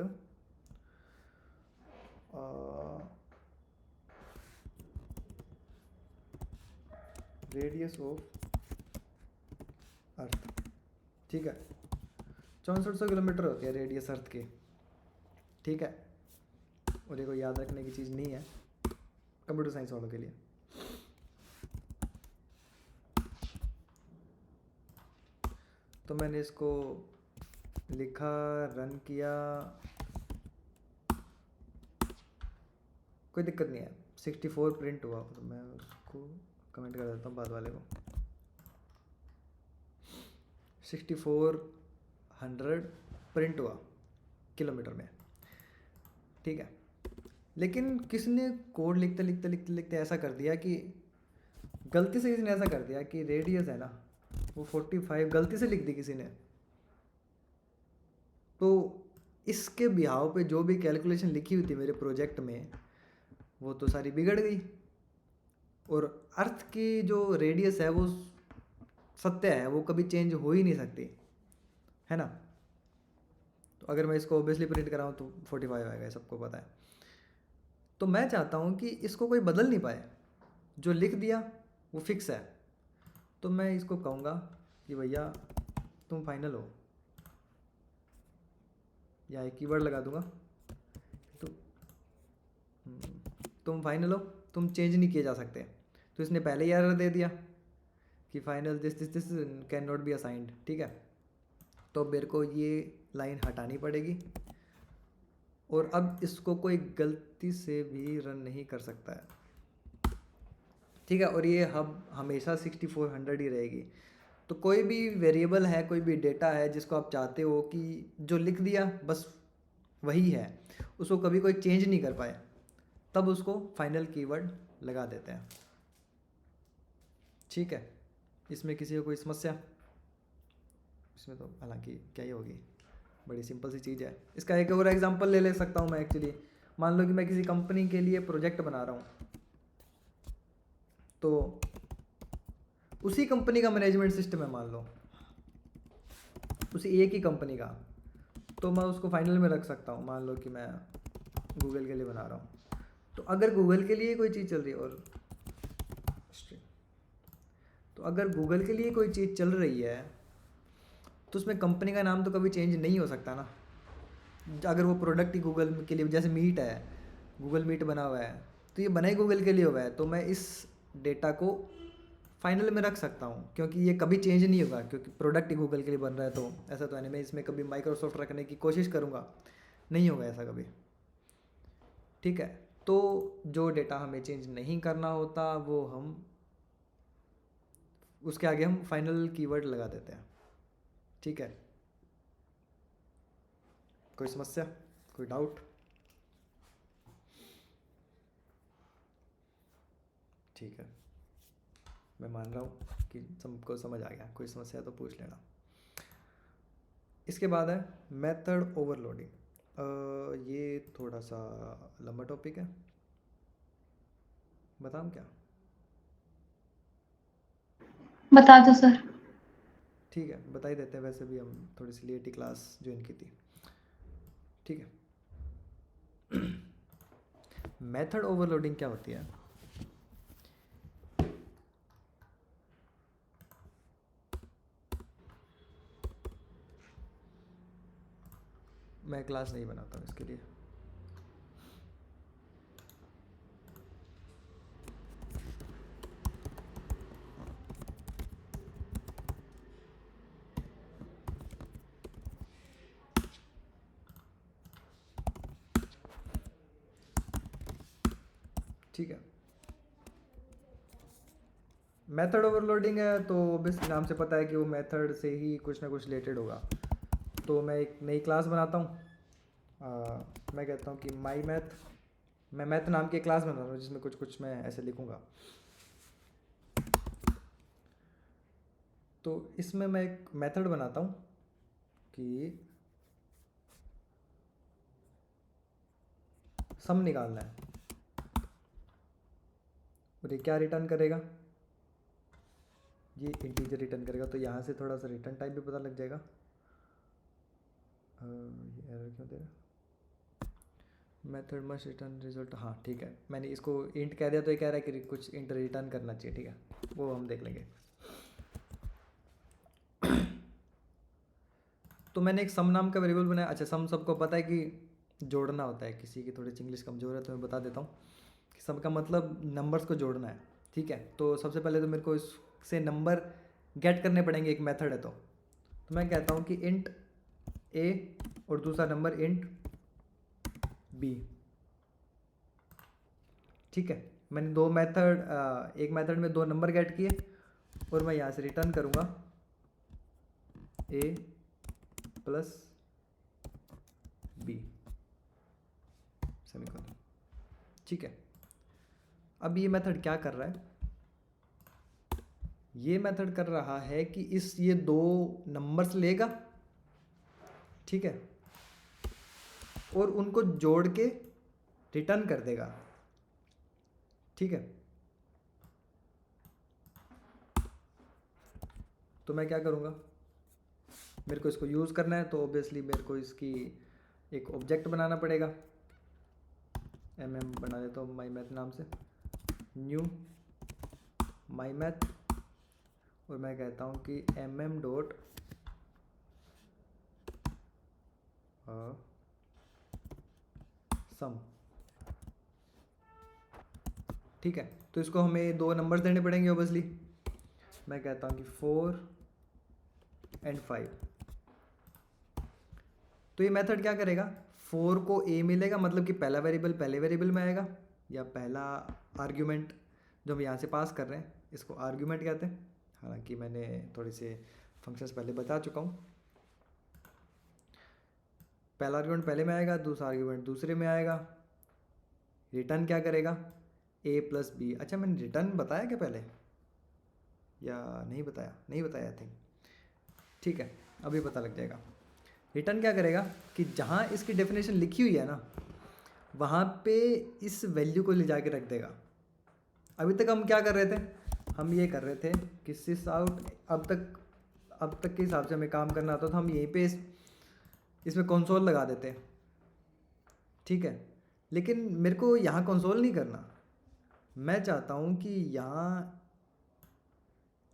रेडियस ऑफ अर्थ, ठीक है, 6400 किलोमीटर होती है रेडियस अर्थ की, ठीक है, और ये कोई याद रखने की चीज़ नहीं है कंप्यूटर साइंस वालों के लिए। तो मैंने इसको लिखा, रन किया, कोई दिक्कत नहीं है, 64 प्रिंट हुआ। तो मैं उसको कमेंट कर देता हूँ बाद वाले को, 6400 प्रिंट हुआ किलोमीटर में, ठीक है। लेकिन किसने कोड लिखते लिखते लिखते लिखते ऐसा कर दिया कि गलती से किसी ने ऐसा कर दिया कि रेडियस है ना वो 45 गलती से लिख दी किसी ने। तो इसके बिहाव पे जो भी कैलकुलेशन लिखी हुई थी मेरे प्रोजेक्ट में वो तो सारी बिगड़ गई, और अर्थ की जो रेडियस है वो सत्य है, वो कभी चेंज हो ही नहीं सकती, है ना। तो अगर मैं इसको ओबियसली प्रिंट कराऊँ तो 45 आएगा, सबको पता है। तो मैं चाहता हूँ कि इसको कोई बदल नहीं पाए, जो लिख दिया वो फिक्स है। तो मैं इसको कहूँगा कि भैया तुम फाइनल हो, या एक कीवर्ड लगा दूंगा तो तुम फाइनल हो, तुम चेंज नहीं किए जा सकते। तो इसने पहले ही एरर दे दिया कि final this this this can not be assigned, ठीक है। तो मेरे को ये लाइन हटानी पड़ेगी, और अब इसको कोई गलती से भी रन नहीं कर सकता है, ठीक है। और ये हब हमेशा 6400 ही रहेगी। तो कोई भी वेरिएबल है, कोई भी डेटा है जिसको आप चाहते हो कि जो लिख दिया बस वही है, उसको कभी कोई चेंज नहीं कर पाए, तब उसको फाइनल कीवर्ड लगा देते हैं, ठीक है। इसमें किसी को कोई समस्या? इसमें तो हालांकि क्या ही होगी, बड़ी सिंपल सी चीज़ है। इसका एक और एग्जांपल ले सकता हूँ मैं एक्चुअली। मान लो कि मैं किसी कंपनी के लिए प्रोजेक्ट बना रहा हूँ, तो उसी कंपनी का मैनेजमेंट सिस्टम है, मान लो उसी एक ही कंपनी का, तो मैं उसको फाइनल में रख सकता हूँ। मान लो कि मैं गूगल के लिए बना रहा हूँ, तो अगर गूगल के लिए कोई चीज़ चल रही है, और तो अगर गूगल के लिए कोई चीज़ चल रही है तो उसमें कंपनी का नाम तो कभी चेंज नहीं हो सकता ना। अगर वो प्रोडक्ट ही गूगल के लिए, जैसे मीट है, गूगल मीट बना हुआ है, तो ये बना ही गूगल के लिए हुआ है, तो मैं इस डेटा को फाइनल में रख सकता हूँ, क्योंकि ये कभी चेंज नहीं होगा, क्योंकि प्रोडक्ट ही गूगल के लिए बन रहा है। तो ऐसा तो है, मैं इसमें कभी माइक्रोसॉफ्ट रखने की कोशिश करूँगा, नहीं होगा ऐसा कभी, ठीक है। तो जो डेटा हमें चेंज नहीं करना होता वो हम उसके आगे हम फाइनल कीवर्ड लगा देते हैं, ठीक है। कोई समस्या, कोई डाउट? ठीक है, मैं मान रहा हूँ कि सबको समझ आ गया, कोई समस्या तो पूछ लेना। इसके बाद है मेथड ओवरलोडिंग। ये थोड़ा सा लंबा टॉपिक है, बताऊँ क्या? बता दो सर। ठीक है, बता ही देते हैं, वैसे भी हम थोड़ी सी लेट ही क्लास ज्वाइन की थी, ठीक है। मेथड ओवरलोडिंग क्या होती है? मैं क्लास नहीं बनाता हूँ इसके लिए, ठीक है। मेथड ओवरलोडिंग है तो ऑब्वियसली नाम से पता है कि वो मेथड से ही कुछ ना कुछ रिलेटेड होगा। तो मैं एक नई क्लास बनाता हूँ, मैं कहता हूँ कि माई मैथ, मैं मैथ नाम की क्लास बना रहा हूँ जिसमें कुछ कुछ मैं ऐसे लिखूँगा। तो इसमें मैं एक मेथड बनाता हूँ कि सम निकालना है, और ये क्या रिटर्न करेगा, ये इंटीजर रिटर्न करेगा। तो यहाँ से थोड़ा सा रिटर्न टाइप भी पता लग जाएगा। ये एरर क्यों दे रहा है, मेथड मस्ट रिटर्न रिजल्ट, हाँ ठीक है, मैंने इसको इंट कह दिया तो ये कह रहा है कि कुछ इंट रिटर्न करना चाहिए, ठीक है, वो हम देख लेंगे। तो मैंने एक सम नाम का वेरिएबल बनाया। अच्छा, सम सबको पता है कि जोड़ना होता है, किसी की थोड़ी सी इंग्लिश कमजोर है तो मैं बता देता हूँ कि सम का मतलब नंबर्स को जोड़ना है, ठीक है। तो सबसे पहले तो मेरे को इससे नंबर गेट करने पड़ेंगे, एक मेथड है। तो मैं कहता हूँ कि इंट ए और दूसरा नंबर इंट बी, ठीक है। मैंने दो मेथड, एक मेथड में दो नंबर गेट किए और मैं यहाँ से रिटर्न करूँगा ए प्लस बी सेमीकोलन, ठीक है। अब ये मेथड क्या कर रहा है, ये मेथड कर रहा है कि ये दो नंबर्स लेगा, ठीक है, और उनको जोड़ के रिटर्न कर देगा, ठीक है। तो मैं क्या करूँगा, मेरे को इसको यूज़ करना है तो ऑब्वियसली मेरे को इसकी एक ऑब्जेक्ट बनाना पड़ेगा। बना देता हूँ माई मैथ नाम से, न्यू माई मैथ, और मैं कहता हूँ कि डॉट सम, ठीक है। तो इसको हमें दो नंबर्स देने पड़ेंगे ऑब्वियसली। मैं कहता हूँ कि 4 और 5। तो ये मेथड क्या करेगा, 4 को ए मिलेगा, मतलब कि पहला वेरिएबल पहले वेरिएबल में आएगा, या पहला आर्ग्यूमेंट जो हम यहाँ से पास कर रहे हैं इसको आर्ग्यूमेंट कहते हैं। हालांकि मैंने थोड़े से फंक्शंस पहले बता चुका हूँ। पहला आर्ग्यूमेंट पहले में आएगा, दूसरा आर्ग्यूमेंट दूसरे में आएगा। रिटर्न क्या करेगा, ए प्लस बी। अच्छा, मैंने रिटर्न बताया क्या पहले, या नहीं बताया, नहीं बताया आई थिंक, ठीक है, अभी पता लग जाएगा। रिटर्न क्या करेगा कि जहाँ इसकी डेफिनेशन लिखी हुई है ना, वहाँ पे इस वैल्यू को ले जाके रख देगा। अभी तक हम क्या कर रहे थे, हम ये कर रहे थे कि सिस आउट, अब तक के हिसाब से हमें काम करना आता था, हम यहीं पे इसमें कंसोल लगा देते, ठीक है। लेकिन मेरे को यहाँ कंसोल नहीं करना, मैं चाहता हूँ कि यहाँ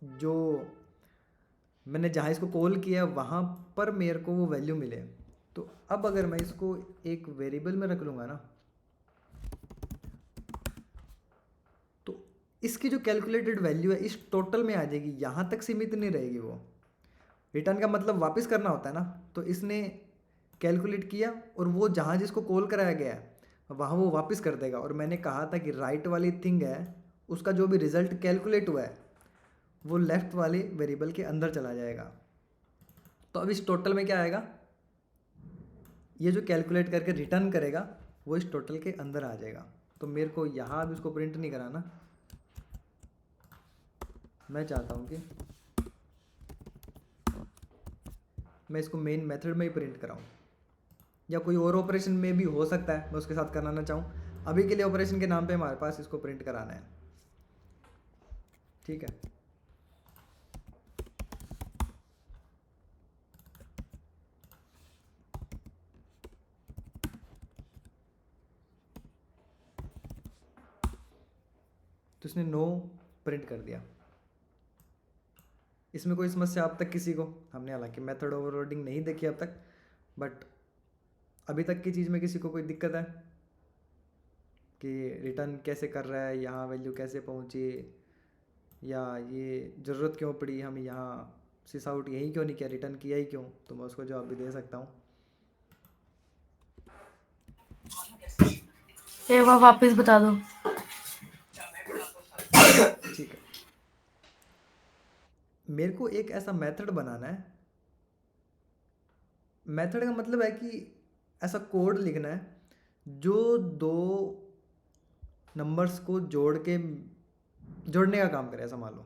जो मैंने जहाँ इसको कॉल किया वहाँ पर मेरे को वो वैल्यू मिले। तो अब अगर मैं इसको एक वेरिएबल में रख लूँगा ना, तो इसकी जो कैलकुलेटेड वैल्यू है इस टोटल में आ जाएगी, यहाँ तक सीमित नहीं रहेगी वो। रिटर्न का मतलब वापस करना होता है ना, तो इसने कैलकुलेट किया और वो जहाँ जिसको कॉल कराया गया है वहाँ वो वापस कर देगा। और मैंने कहा था कि राइट वाली थिंग है, उसका जो भी रिजल्ट कैलकुलेट हुआ है वो लेफ्ट वाले वेरिएबल के अंदर चला जाएगा। तो अब इस टोटल में क्या आएगा, ये जो कैलकुलेट करके रिटर्न करेगा वो इस टोटल के अंदर आ जाएगा। तो मेरे को यहाँ अब इसको प्रिंट नहीं कराना, मैं चाहता हूँ कि मैं इसको मेन मेथड में ही प्रिंट कराऊँ, या कोई और ऑपरेशन में भी हो सकता है मैं उसके साथ कराना चाहूँ। अभी के लिए ऑपरेशन के नाम पे हमारे पास इसको प्रिंट कराना है, ठीक है। तो इसने नो प्रिंट कर दिया। इसमें कोई समस्या अब तक किसी को, हमने हालांकि मेथड ओवरलोडिंग नहीं देखी अब तक, बट अभी तक की चीज़ में किसी को कोई दिक्कत है कि रिटर्न कैसे कर रहा है, यहाँ वैल्यू कैसे पहुँची, या ये ज़रूरत क्यों पड़ी हमें यहाँ सिस आउट यही क्यों नहीं किया, रिटर्न किया ही क्यों। तो मैं उसको जवाब भी दे सकता हूँ। एक बार वापस बता दो। मेरे को एक ऐसा मेथड बनाना है। मेथड का मतलब है कि ऐसा कोड लिखना है जो दो नंबर्स को जोड़ने का काम करे। ऐसा मान लो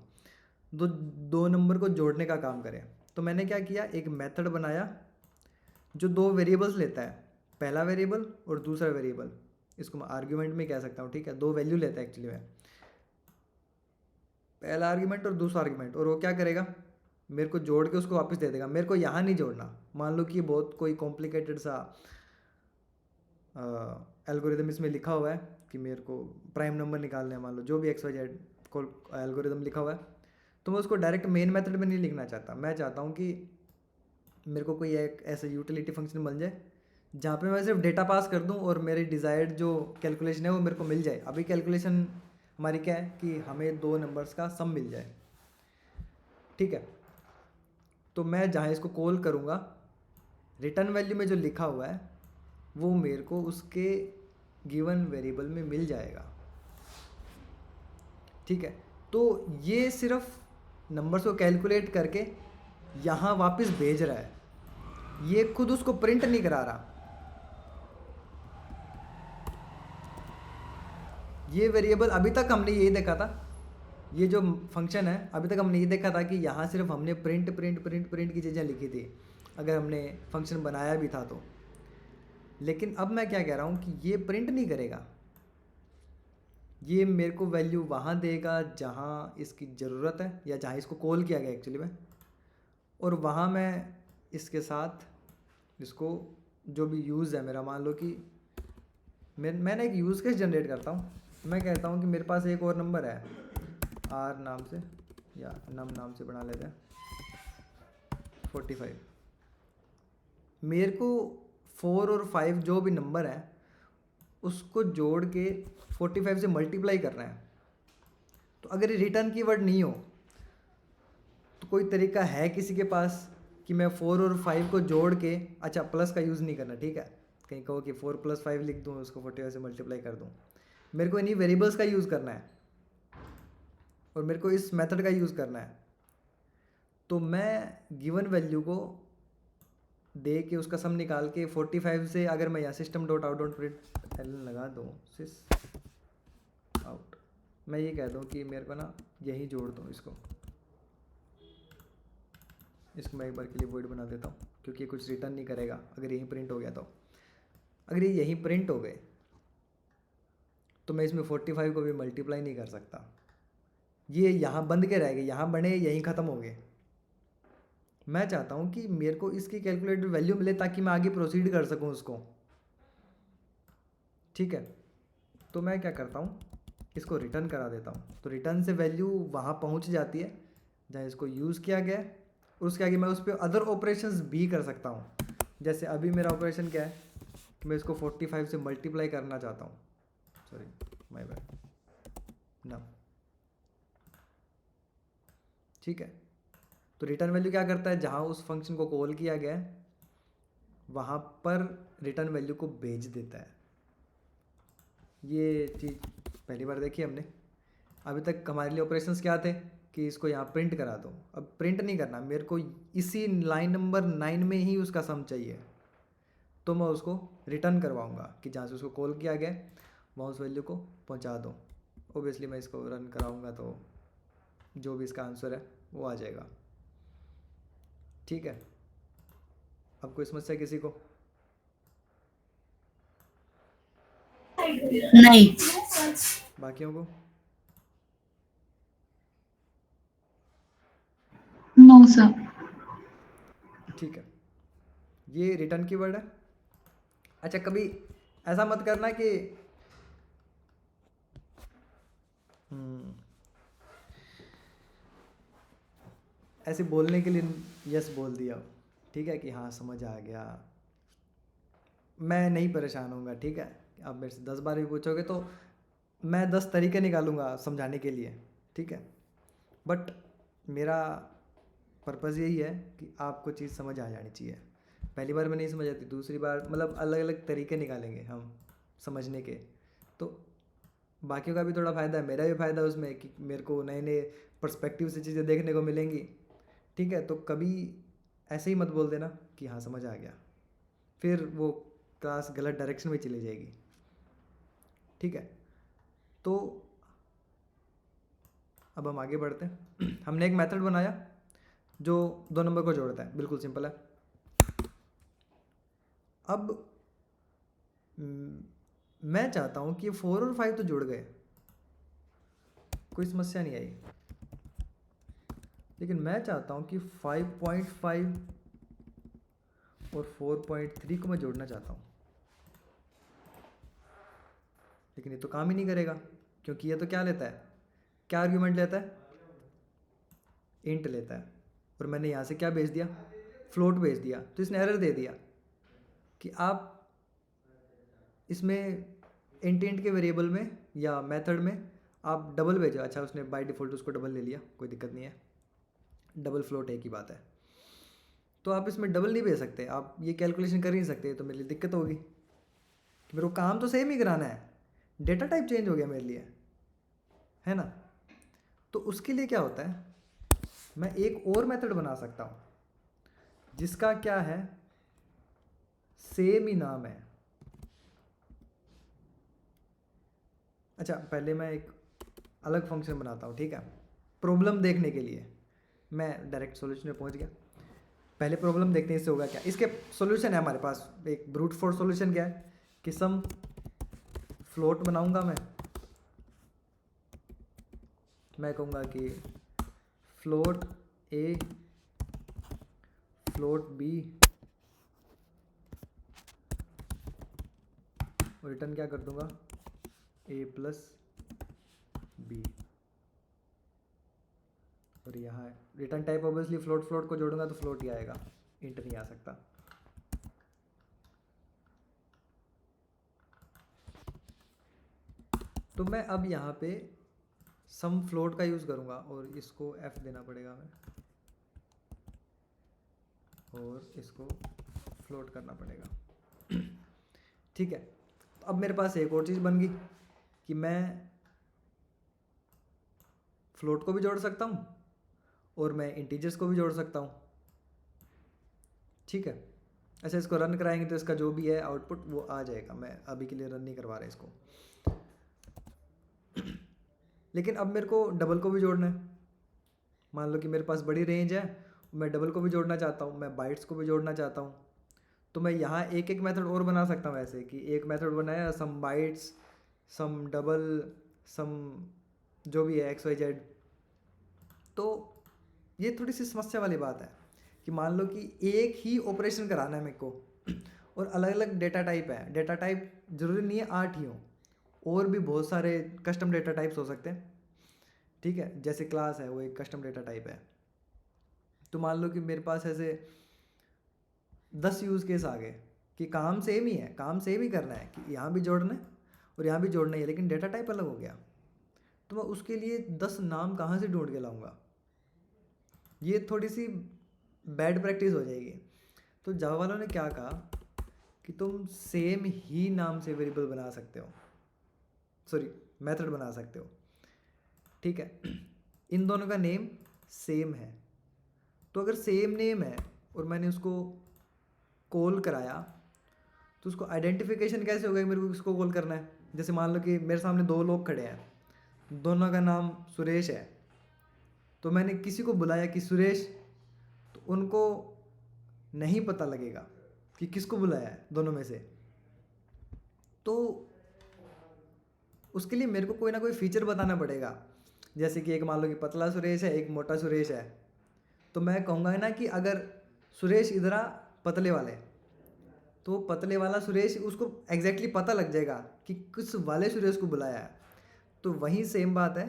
दो दो नंबर को जोड़ने का काम करे। तो मैंने क्या किया, एक मेथड बनाया जो दो वेरिएबल्स लेता है, पहला वेरिएबल और दूसरा वेरिएबल। इसको मैं आर्ग्यूमेंट में कह सकता हूँ, ठीक है। दो वैल्यू लेता है एक्चुअली में, पहला आर्ग्यूमेंट और दूसरा आर्ग्यूमेंट। और वो क्या करेगा, मेरे को जोड़ के उसको वापस दे देगा। मेरे को यहाँ नहीं जोड़ना। मान लो कि बहुत कोई कॉम्प्लिकेटेड सा एल्गोरिदम इसमें लिखा हुआ है कि मेरे को प्राइम नंबर निकालना है, मान लो जो भी XYZ को एल्गोरिदम लिखा हुआ है, तो मैं उसको डायरेक्ट मेन मेथड में नहीं लिखना चाहता। मैं चाहता हूँ कि मेरे को कोई एक ऐसा यूटिलिटी फंक्शन बन जाए जहाँ पे मैं सिर्फ डेटा पास कर दूँ और मेरी डिज़ायर्ड जो कैलकुलेशन है वो मेरे को मिल जाए। अभी कैलकुलेशन हमारी क्या है कि हमें दो नंबर्स का सम मिल जाए, ठीक है। तो मैं जहाँ इसको कॉल करूँगा, रिटर्न वैल्यू में जो लिखा हुआ है वो मेरे को उसके गिवन वेरिएबल में मिल जाएगा, ठीक है। तो ये सिर्फ नंबर्स को कैलकुलेट करके यहाँ वापस भेज रहा है, ये खुद उसको प्रिंट नहीं करा रहा। ये वेरिएबल अभी तक हमने यही देखा था, ये जो फंक्शन है अभी तक हमने ये देखा था कि यहाँ सिर्फ हमने प्रिंट प्रिंट प्रिंट प्रिंट की चीज़ें लिखी थी अगर हमने फंक्शन बनाया भी था तो। लेकिन अब मैं क्या कह रहा हूँ कि ये प्रिंट नहीं करेगा, ये मेरे को वैल्यू वहाँ देगा जहाँ इसकी ज़रूरत है या जहाँ इसको कॉल किया गया एक्चुअली में, और वहाँ मैं इसके साथ इसको जो भी यूज़ है मेरा, मान लो कि मैंने एक यूज़ केस जनरेट करता हूँ। मैं कहता हूँ कि मेरे पास एक और नंबर है R नाम से या नम नाम से बना लेते हैं 45। मेरे को 4 और 5 जो भी नंबर है उसको जोड़ के 45 से मल्टीप्लाई करना है। तो अगर ये रिटर्न कीवर्ड नहीं हो तो कोई तरीका है किसी के पास कि मैं 4 और 5 को जोड़ के, अच्छा प्लस का यूज़ नहीं करना, ठीक है। कहीं कहो कि 4 + 5 लिख दूँ, उसको 45 से मल्टीप्लाई कर दूँ। मेरे को इन्हीं वेरिएबल्स का यूज़ करना है और मेरे को इस मेथड का यूज़ करना है। तो मैं गिवन वैल्यू को दे के उसका सम निकाल के 45 से, अगर मैं यहाँ system.out.println लगा दूँ सिस आउट, मैं ये कह दूँ कि मेरे को ना यहीं जोड़ दूँ इसको मैं एक बार के लिए वॉइड बना देता हूँ क्योंकि ये कुछ रिटर्न नहीं करेगा अगर यहीं प्रिंट हो गया। तो अगर ये यहीं प्रिंट हो गए तो मैं इसमें 45 को भी मल्टीप्लाई नहीं कर सकता, ये यहाँ बंद के रह गए, यहाँ बने यहीं ख़त्म हो गए। मैं चाहता हूँ कि मेरे को इसकी कैलकुलेटेड वैल्यू मिले ताकि मैं आगे प्रोसीड कर सकूँ उसको, ठीक है। तो मैं क्या करता हूँ, इसको रिटर्न करा देता हूँ। तो रिटर्न से वैल्यू वहाँ पहुँच जाती है जहाँ इसको यूज़ किया गया है और उसके आगे मैं उस पर अदर ऑपरेशंस भी कर सकता हूँ। जैसे अभी मेरा ऑपरेशन क्या है कि मैं इसको 45 से मल्टीप्लाई करना चाहता हूँ, सॉरी माय बैड ना, ठीक है। तो रिटर्न वैल्यू क्या करता है, जहाँ उस फंक्शन को कॉल किया गया है वहाँ पर रिटर्न वैल्यू को भेज देता है। ये चीज़ पहली बार देखी हमने। अभी तक हमारे लिए ऑपरेशंस क्या थे कि इसको यहाँ प्रिंट करा दो। अब प्रिंट नहीं करना, मेरे को इसी लाइन नंबर 9 में ही उसका सम चाहिए, तो मैं उसको रिटर्न करवाऊँगा कि जहाँ से उसको कॉल किया गया वहाँ उस वैल्यू को पहुँचा दो। ओबियसली मैं इसको रन कराऊँगा तो जो भी इसका आंसर है वो आ जाएगा, ठीक है। अब कोई समस्या किसी को? नहीं। बाकियों को? No sir. ठीक है, ये रिटर्न कीवर्ड है। अच्छा, कभी ऐसा मत करना कि ऐसे बोलने के लिए यस बोल दिया, ठीक है, कि हाँ समझ आ गया, मैं नहीं परेशान होऊंगा, ठीक है। आप मेरे से 10 बार भी पूछोगे तो मैं 10 तरीके निकालूंगा समझाने के लिए, ठीक है। बट मेरा पर्पज़ यही है कि आपको चीज़ समझ आ जानी चाहिए। पहली बार में नहीं समझ आती, दूसरी बार मतलब अलग अलग तरीके निकालेंगे हम समझने के, तो बाकियों का भी थोड़ा फ़ायदा है, मेरा भी फ़ायदा है उसमें कि मेरे को नए नए पर्सपेक्टिव से चीज़ें देखने को मिलेंगी। ठीक है, तो कभी ऐसे ही मत बोल देना कि हाँ समझ आ गया, फिर वो क्लास गलत डायरेक्शन में चली जाएगी। ठीक है, तो अब हम आगे बढ़ते हैं। हमने एक मेथड बनाया जो 2 नंबर को जोड़ता है, बिल्कुल सिंपल है। अब मैं चाहता हूँ कि 4 और 5 तो जुड़ गए, कोई समस्या नहीं आई, लेकिन मैं चाहता हूँ कि 5.5 और 4.3 को मैं जोड़ना चाहता हूँ, लेकिन ये तो काम ही नहीं करेगा, क्योंकि ये तो क्या लेता है, क्या आर्ग्यूमेंट लेता है, इंट लेता है, और मैंने यहाँ से क्या भेज दिया, फ्लोट भेज दिया, तो इसने एरर दे दिया कि आप इसमें इंट के वेरिएबल में या मेथड में आप डबल भेजो। अच्छा, उसने बाय डिफ़ॉल्ट उसको डबल ले लिया, कोई दिक्कत नहीं है, डबल फ्लोट एक ही बात है। तो आप इसमें डबल नहीं भेज सकते, आप ये कैलकुलेशन कर ही नहीं सकते, तो मेरे लिए दिक्कत होगी कि मेरे को काम तो सेम ही कराना है, डेटा टाइप चेंज हो गया मेरे लिए, है ना। तो उसके लिए क्या होता है, मैं एक और मेथड बना सकता हूँ जिसका क्या है, सेम ही नाम है। अच्छा, पहले मैं एक अलग फंक्शन बनाता हूँ, ठीक है, प्रॉब्लम देखने के लिए। मैं डायरेक्ट सॉल्यूशन में पहुँच गया, पहले प्रॉब्लम देखने से होगा क्या। इसके सॉल्यूशन है हमारे पास, एक ब्रूट फोर्स सॉल्यूशन क्या है कि सम फ्लोट बनाऊंगा मैं कहूँगा कि फ्लोट ए फ्लोट बी, और रिटर्न क्या कर दूंगा, ए प्लस बी, और यहाँ रिटर्न टाइप ऑब्वियसली फ्लोट को जोड़ूंगा तो फ्लोट ही आएगा, इंट नहीं आ सकता। तो मैं अब यहाँ पे सम फ्लोट का यूज़ करूँगा और इसको f देना पड़ेगा हमें, और इसको फ्लोट करना पड़ेगा। ठीक है, तो अब मेरे पास एक और चीज़ बन गई कि मैं फ्लोट को भी जोड़ सकता हूँ और मैं इंटीजर्स को भी जोड़ सकता हूँ। ठीक है, अच्छा, इसको रन कराएंगे तो इसका जो भी है आउटपुट वो आ जाएगा, मैं अभी के लिए रन नहीं करवा रहा इसको। लेकिन अब मेरे को डबल को भी जोड़ना है। मान लो कि मेरे पास बड़ी रेंज है, मैं डबल को भी जोड़ना चाहता हूँ, मैं बाइट्स को भी जोड़ना चाहता हूँ, तो मैं यहाँ एक एक मेथड और बना सकता हूँ। ऐसे कि एक मेथड बनाया सम बाइट्स, सम डबल, सम जो भी है XYZ। तो ये थोड़ी सी समस्या वाली बात है कि मान लो कि एक ही ऑपरेशन कराना है मेरे को और अलग अलग डेटा टाइप है। डेटा टाइप ज़रूरी नहीं है 8 ही हो, और भी बहुत सारे कस्टम डेटा टाइप्स हो सकते हैं। ठीक है, जैसे क्लास है वो एक कस्टम डेटा टाइप है। तो मान लो कि मेरे पास ऐसे 10 यूज़ केस आ गए कि काम सेम ही है, काम सेम ही करना है कि यहाँ भी जोड़ना है और यहाँ भी जोड़ना ही है, लेकिन डेटा टाइप अलग हो गया। तो मैं उसके लिए 10 नाम कहाँ से ढूंढ के लाऊंगा, ये थोड़ी सी बैड प्रैक्टिस हो जाएगी। तो जावा वालों ने क्या कहा कि तुम सेम ही नाम से वेरिएबल बना सकते हो, सॉरी मेथड बना सकते हो। ठीक है, इन दोनों का नेम सेम है, तो अगर सेम नेम है और मैंने उसको कॉल कराया तो उसको आइडेंटिफिकेशन कैसे होगा कि मेरे को किसको कॉल करना है। जैसे मान लो कि मेरे सामने 2 लोग खड़े हैं, दोनों का नाम सुरेश है, तो मैंने किसी को बुलाया कि सुरेश, तो उनको नहीं पता लगेगा कि किसको बुलाया है दोनों में से। तो उसके लिए मेरे को कोई ना कोई फीचर बताना पड़ेगा। जैसे कि एक मान लो कि पतला सुरेश है, एक मोटा सुरेश है, तो मैं कहूँगा ना कि अगर सुरेश इधर आ पतले वाले, तो पतले वाला सुरेश, उसको एग्जैक्टली पता लग जाएगा कि किस वाले सुरेश को बुलाया है। तो वही सेम बात है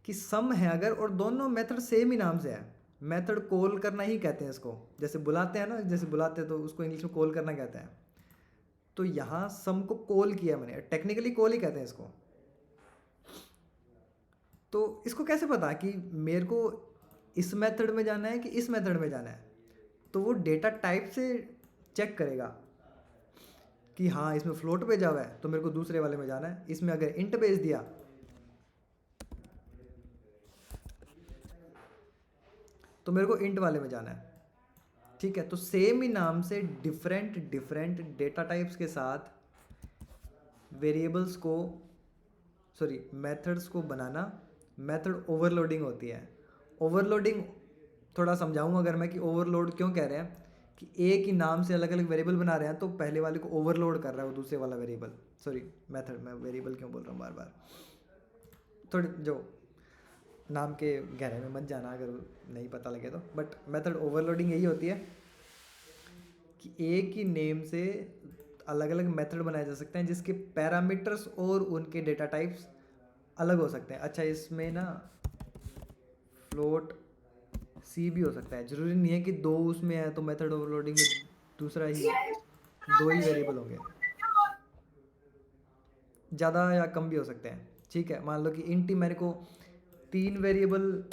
कि सम है अगर, और दोनों मेथड सेम ही नाम से है, मेथड कॉल करना ही कहते हैं इसको। जैसे बुलाते हैं ना, जैसे बुलाते हैं तो उसको इंग्लिश में कॉल करना कहते हैं। तो यहाँ सम को कॉल किया मैंने, टेक्निकली कॉल ही कहते हैं इसको। तो इसको कैसे पता कि मेरे को इस मेथड में जाना है कि इस मेथड में जाना है, तो वो डेटा टाइप से चेक करेगा कि हाँ इसमें फ्लोट भेजा हुआ है तो मेरे को दूसरे वाले में जाना है, इसमें अगर इंट भेज दिया तो मेरे को इंट वाले में जाना है। ठीक है, तो सेम ही नाम से डिफरेंट डिफरेंट डेटा टाइप्स के साथ वेरिएबल्स को, सॉरी मेथड्स को बनाना मेथड ओवरलोडिंग होती है। ओवरलोडिंग थोड़ा समझाऊँ अगर मैं कि ओवरलोड क्यों कह रहे हैं, कि एक ही नाम से अलग अलग वेरिएबल बना रहे हैं तो पहले वाले को ओवरलोड कर रहा है वो दूसरे वाला वेरिएबल, सॉरी मेथड, मैं वेरिएबल क्यों बोल रहा हूँ बार बार, थोड़ी जो नाम के गहरे में मत जाना अगर नहीं पता लगे तो। बट मेथड ओवरलोडिंग यही होती है कि एक ही नेम से अलग अलग मेथड बनाए जा सकते हैं जिसके पैरामीटर्स और उनके डेटा टाइप्स अलग हो सकते हैं। अच्छा, इसमें ना फ्लोट सी भी हो सकता है, ज़रूरी नहीं है कि दो उसमें है तो मेथड ओवरलोडिंग में दूसरा ही, दो ही वेरिएबल होंगे, ज़्यादा या कम भी हो सकते हैं। ठीक है, मान लो कि इंट ही मेरे को 3 वेरिएबल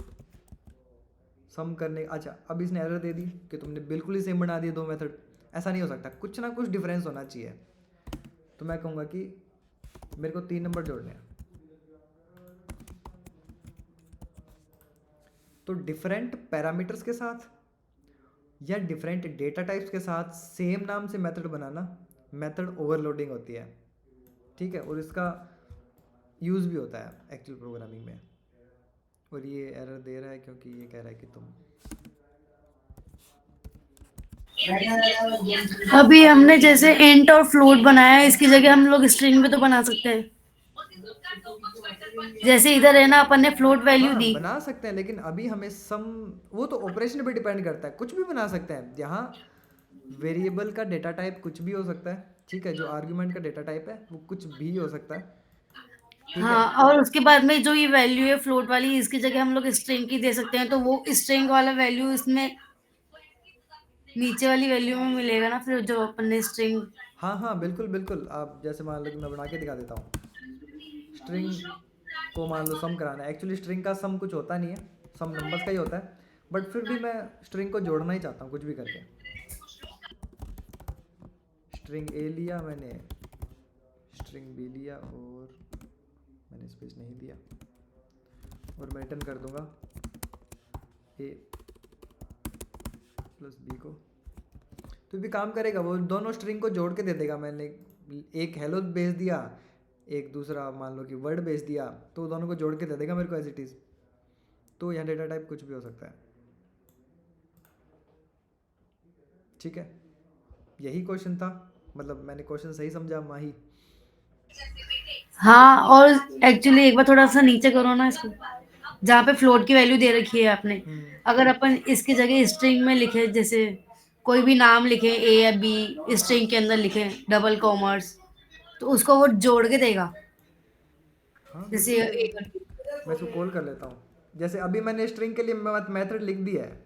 सम करने, अच्छा अब इसने एरर दे दी कि तुमने बिल्कुल ही सेम बना दिए दो मेथड। ऐसा नहीं हो सकता, कुछ ना कुछ डिफरेंस होना चाहिए। तो मैं कहूँगा कि मेरे को 3 नंबर जोड़ने हैं, तो डिफरेंट पैरामीटर्स के साथ या डिफरेंट डेटा टाइप्स के साथ सेम नाम से मेथड बनाना मेथड ओवरलोडिंग होती है। ठीक है, और इसका यूज़ भी होता है एक्चुअल प्रोग्रामिंग में। और ये एरर दे रहा है क्योंकि ये कह रहा है कि तुम, अभी हमने जैसे इंट और फ्लोट बनाया है, इसकी जगह हम लोग स्ट्रिंग भी तो बना सकते हैं। जैसे इधर है ना, अपन ने फ्लोट वैल्यू हाँ दी। बना सकते हैं, लेकिन अभी हमें सम, वो तो ऑपरेशन पे डिपेंड करता है, कुछ भी बना सकते हैं यहाँ। वेरिएबल का डेटा टाइप कुछ भी हो सकता है। ठीक है, जो आर्ग्यूमेंट का डेटा टाइप है वो कुछ भी हो सकता है। ठीक है, हाँ, और उसके बाद में जो ये वैल्यू है फ्लोट वाली, इसकी जगह हम लोग स्ट्रिंग की दे सकते हैं, तो वो स्ट्रिंग वाला वैल्यू इसमें नीचे वाली वैल्यू में मिलेगा ना, फिर जो अपन ने स्ट्रिंग। हाँ हाँ बिल्कुल बिल्कुल। आप जैसे मान लो कि मैं बना के दिखा देता हूँ, स्ट्रिंग को मान लो सम कराना है। एक्चुअली स्ट्रिंग का सम कुछ होता नहीं है, सम नंबर्स का ही होता है, बट फिर भी मैं स्ट्रिंग को जोड़ना ही चाहता हूँ कुछ भी करके। स्ट्रिंग ए लिया मैंने, स्ट्रिंग बी लिया, और मैंने स्पेस नहीं दिया, और मैं रिटर्न कर दूंगा ए प्लस बी को, तो भी काम करेगा। वो दोनों स्ट्रिंग को जोड़ के दे देगा। मैंने एक हेलो भेज दिया, एक दूसरा मान लो कि वर्ड भेज दिया, तो दोनों को जोड़ के दे देगा मेरे को एज इट इज़। तो यहाँ डेटा टाइप कुछ भी हो सकता है। ठीक है, यही क्वेश्चन था, मतलब मैंने क्वेश्चन सही समझा माही? हाँ, और एक्चुअली एक बार थोड़ा सा नीचे करो ना इसको, जहाँ पे फ्लोट की वैल्यू दे रखी है आपने। अगर अपन इसकी जगह स्ट्रिंग में लिखे, जैसे कोई भी नाम लिखे ए या बी, स्ट्रिंग के अंदर लिखे डबल कॉमर्स, तो उसको वो जोड़ के देगा। हाँ जैसे बिल्कुल देगा, ए और बी। मैं इसको कॉल कर लेता हूँ। जैसे अभी मैंने स्ट्रिंग के लिए मेथड लिख दिया है।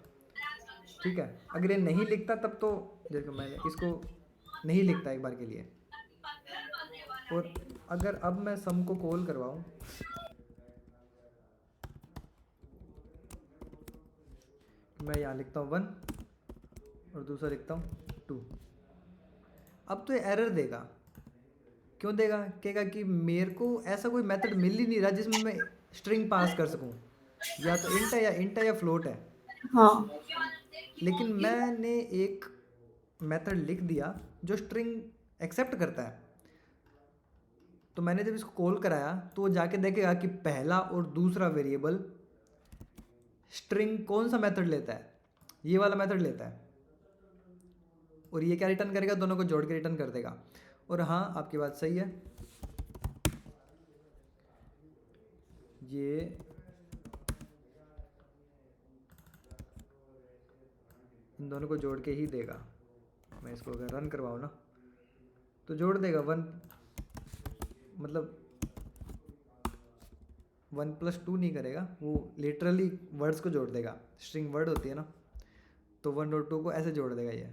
ठीक है, अगर ये नहीं लिखता तब तो, देखो मैंने इसको नहीं लिखता एक बार के लिए, और अगर अब मैं सम को कॉल करवाऊँ, मैं यहाँ लिखता हूँ 1 और दूसरा लिखता हूँ 2, अब तो ये एरर देगा। क्यों देगा? कहेगा कि मेरे को ऐसा कोई मेथड मिल ही नहीं रहा जिसमें मैं स्ट्रिंग पास कर सकूं, या तो इंट है या फ्लोट है। हाँ, लेकिन मैंने एक मेथड लिख दिया जो स्ट्रिंग एक्सेप्ट करता है, तो मैंने जब इसको कॉल कराया तो वो जाके देखेगा कि पहला और दूसरा वेरिएबल स्ट्रिंग कौन सा मेथड लेता है, ये वाला मेथड लेता है, और ये क्या रिटर्न करेगा, दोनों को जोड़ के रिटर्न कर देगा। और हाँ, आपकी बात सही है, ये इन दोनों को जोड़ के ही देगा। मैं इसको अगर रन करवाऊँ ना तो जोड़ देगा 1, मतलब 1+2 नहीं करेगा, वो लिटरली वर्ड्स को जोड़ देगा। स्ट्रिंग वर्ड होती है ना, तो 1 और 2 को ऐसे जोड़ देगा ये।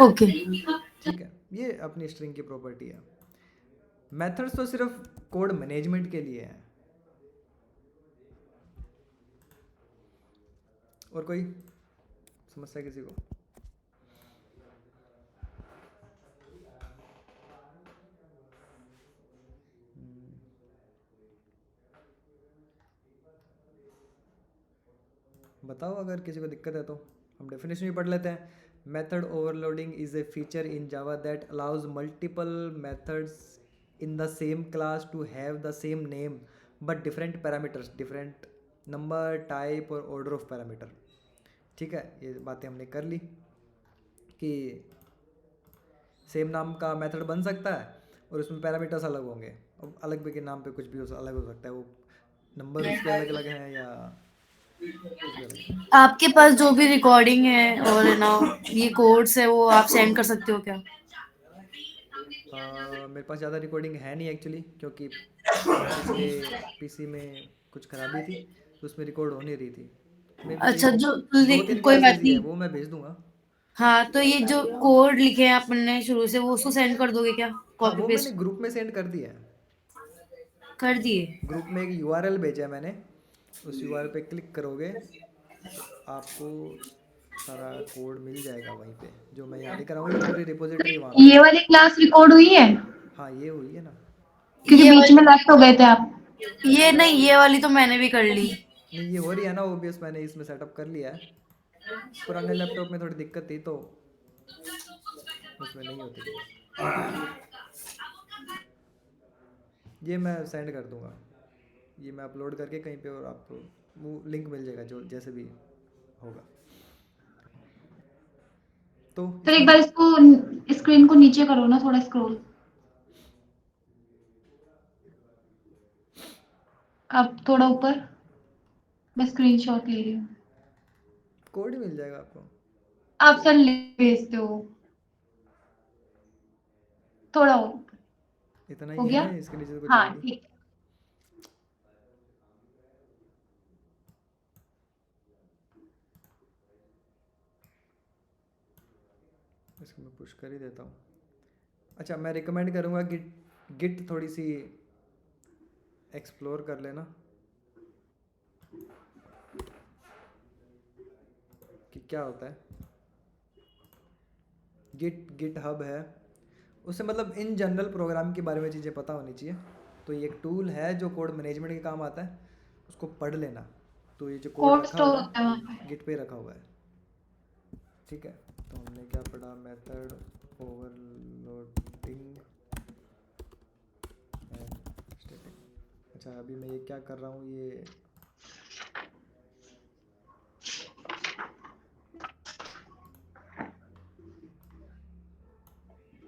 ओके। ठीक है, ये अपनी स्ट्रिंग की प्रॉपर्टी है। मेथड्स तो सिर्फ कोड मैनेजमेंट के लिए है। और कोई समस्या किसी को? बताओ अगर किसी को दिक्कत है तो हम डेफिनेशन भी पढ़ लेते हैं. Method overloading is a feature in Java that allows multiple methods in the same class to have the same name but different parameters, different number, type और ऑर्डर ऑफ पैरामीटर. ठीक है, ये बातें हमने कर ली कि सेम नाम का मेथड बन सकता है और उसमें पैरामीटर्स अलग होंगे. अब अलग भी के नाम पे कुछ भी अलग हो सकता है, वो नंबर उसके अलग अलग हैं या कुछ भी अलग है. आपके पास जो भी रिकॉर्डिंग है और है ना ये कोड्स है वो आप सेंड कर सकते हो क्या? मेरे पास ज़्यादा रिकॉर्डिंग है नहीं एक्चुअली, क्योंकि पिछले पीसी में कुछ खराबी थी तो उसमें रिकॉर्ड हो नहीं रही थी. मे बी अच्छा, जो 2-3 कोई क्लासेस बात ही है, नहीं. वो मैं भेज दूंगा. हाँ, तो ये जो कोड लिखे हैं आपने शुरू से वो उसको सेंड कर दोगे क्या? हाँ, कॉपी वो मैंने पेस्ट ग्रुप में सेंड कर दिया है. कर दिए? ग्रुप में एक यूआरएल भेजा है मैंने, उस यूआरएल पे क्लिक करोगे तो आपको सारा कोड मिल जाएगा वहीं पे. जो मैं यहाँ लेकर आऊँ, ये पूरी रिपोजिटरी वहाँ पे ये है. वाली क्लास रिकॉर्ड हुई है? हाँ, ये हुई है ना. क्योंकि ये बीच में लेफ्ट हो गए थे आप। ये नहीं, ये वाली तो मैंने भी कर ली. नहीं, ये हो रही है ना ओबीएस, मैंने इसमें सेटअप कर लिया है. पुराने लैपटॉप में थोड़ी दिक्कत थी तो उसमें नहीं होती थी. ये मैं सेंड कर दूंगा, ये मैं अपलोड करके कहीं पे, और आपको वो लिंक मिल जाएगा जो जैसे भी होगा. तो सर एक इसमें बार इसको स्क्रीन को नीचे करो ना, थोड़ा स्क्रॉल. अब थोड़ा ऊपर. मैं स्क्रीनशॉट ले रही हूँ. कोड ही मिल जाएगा आपको. आप सर भेजते हो. थोड़ा और. इतना हो ही गया? है, इसके नीचे तो कुछ हाँ है नहीं. ठीक. इसको मैं पुश कर ही देता हूँ. अच्छा, मैं रिकमेंड करूँगा कि गिट थोड़ी सी एक्सप्लोर कर लेना कि क्या होता है. गिट हब है, उससे मतलब इन जनरल प्रोग्राम के बारे में चीज़ें पता होनी चाहिए. तो ये एक टूल है जो कोड मैनेजमेंट के काम आता है, उसको पढ़ लेना. तो ये जो कोड कोड रखा स्टोर हुआ होता है वहाँ है पे. गिट पे रखा हुआ है. ठीक है, तो हमने क्या पढ़ा, मेथड ओवरलोडिंग एंड स्टैटिक. अच्छा, अभी मैं ये क्या कर रहा हूँ, ये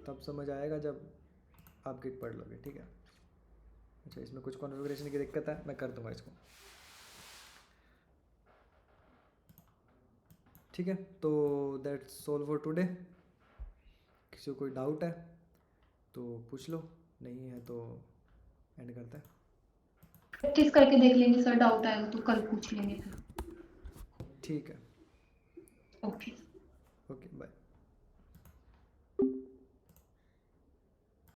तब समझ आएगा जब आप गिट पढ़ लोगे. ठीक है. अच्छा, इसमें कुछ कॉन्फ़िगरेशन की दिक्कत है, मैं कर दूंगा इसको. ठीक है, तो दैट्स ऑल फॉर टुडे. किसी को कोई डाउट है तो पूछ लो, नहीं है तो एंड करते हैं. प्रैक्टिस करके देख लेंगे सर, डाउट आएगा तो कल पूछ लेंगे. ठीक है. ओके. Okay, bye.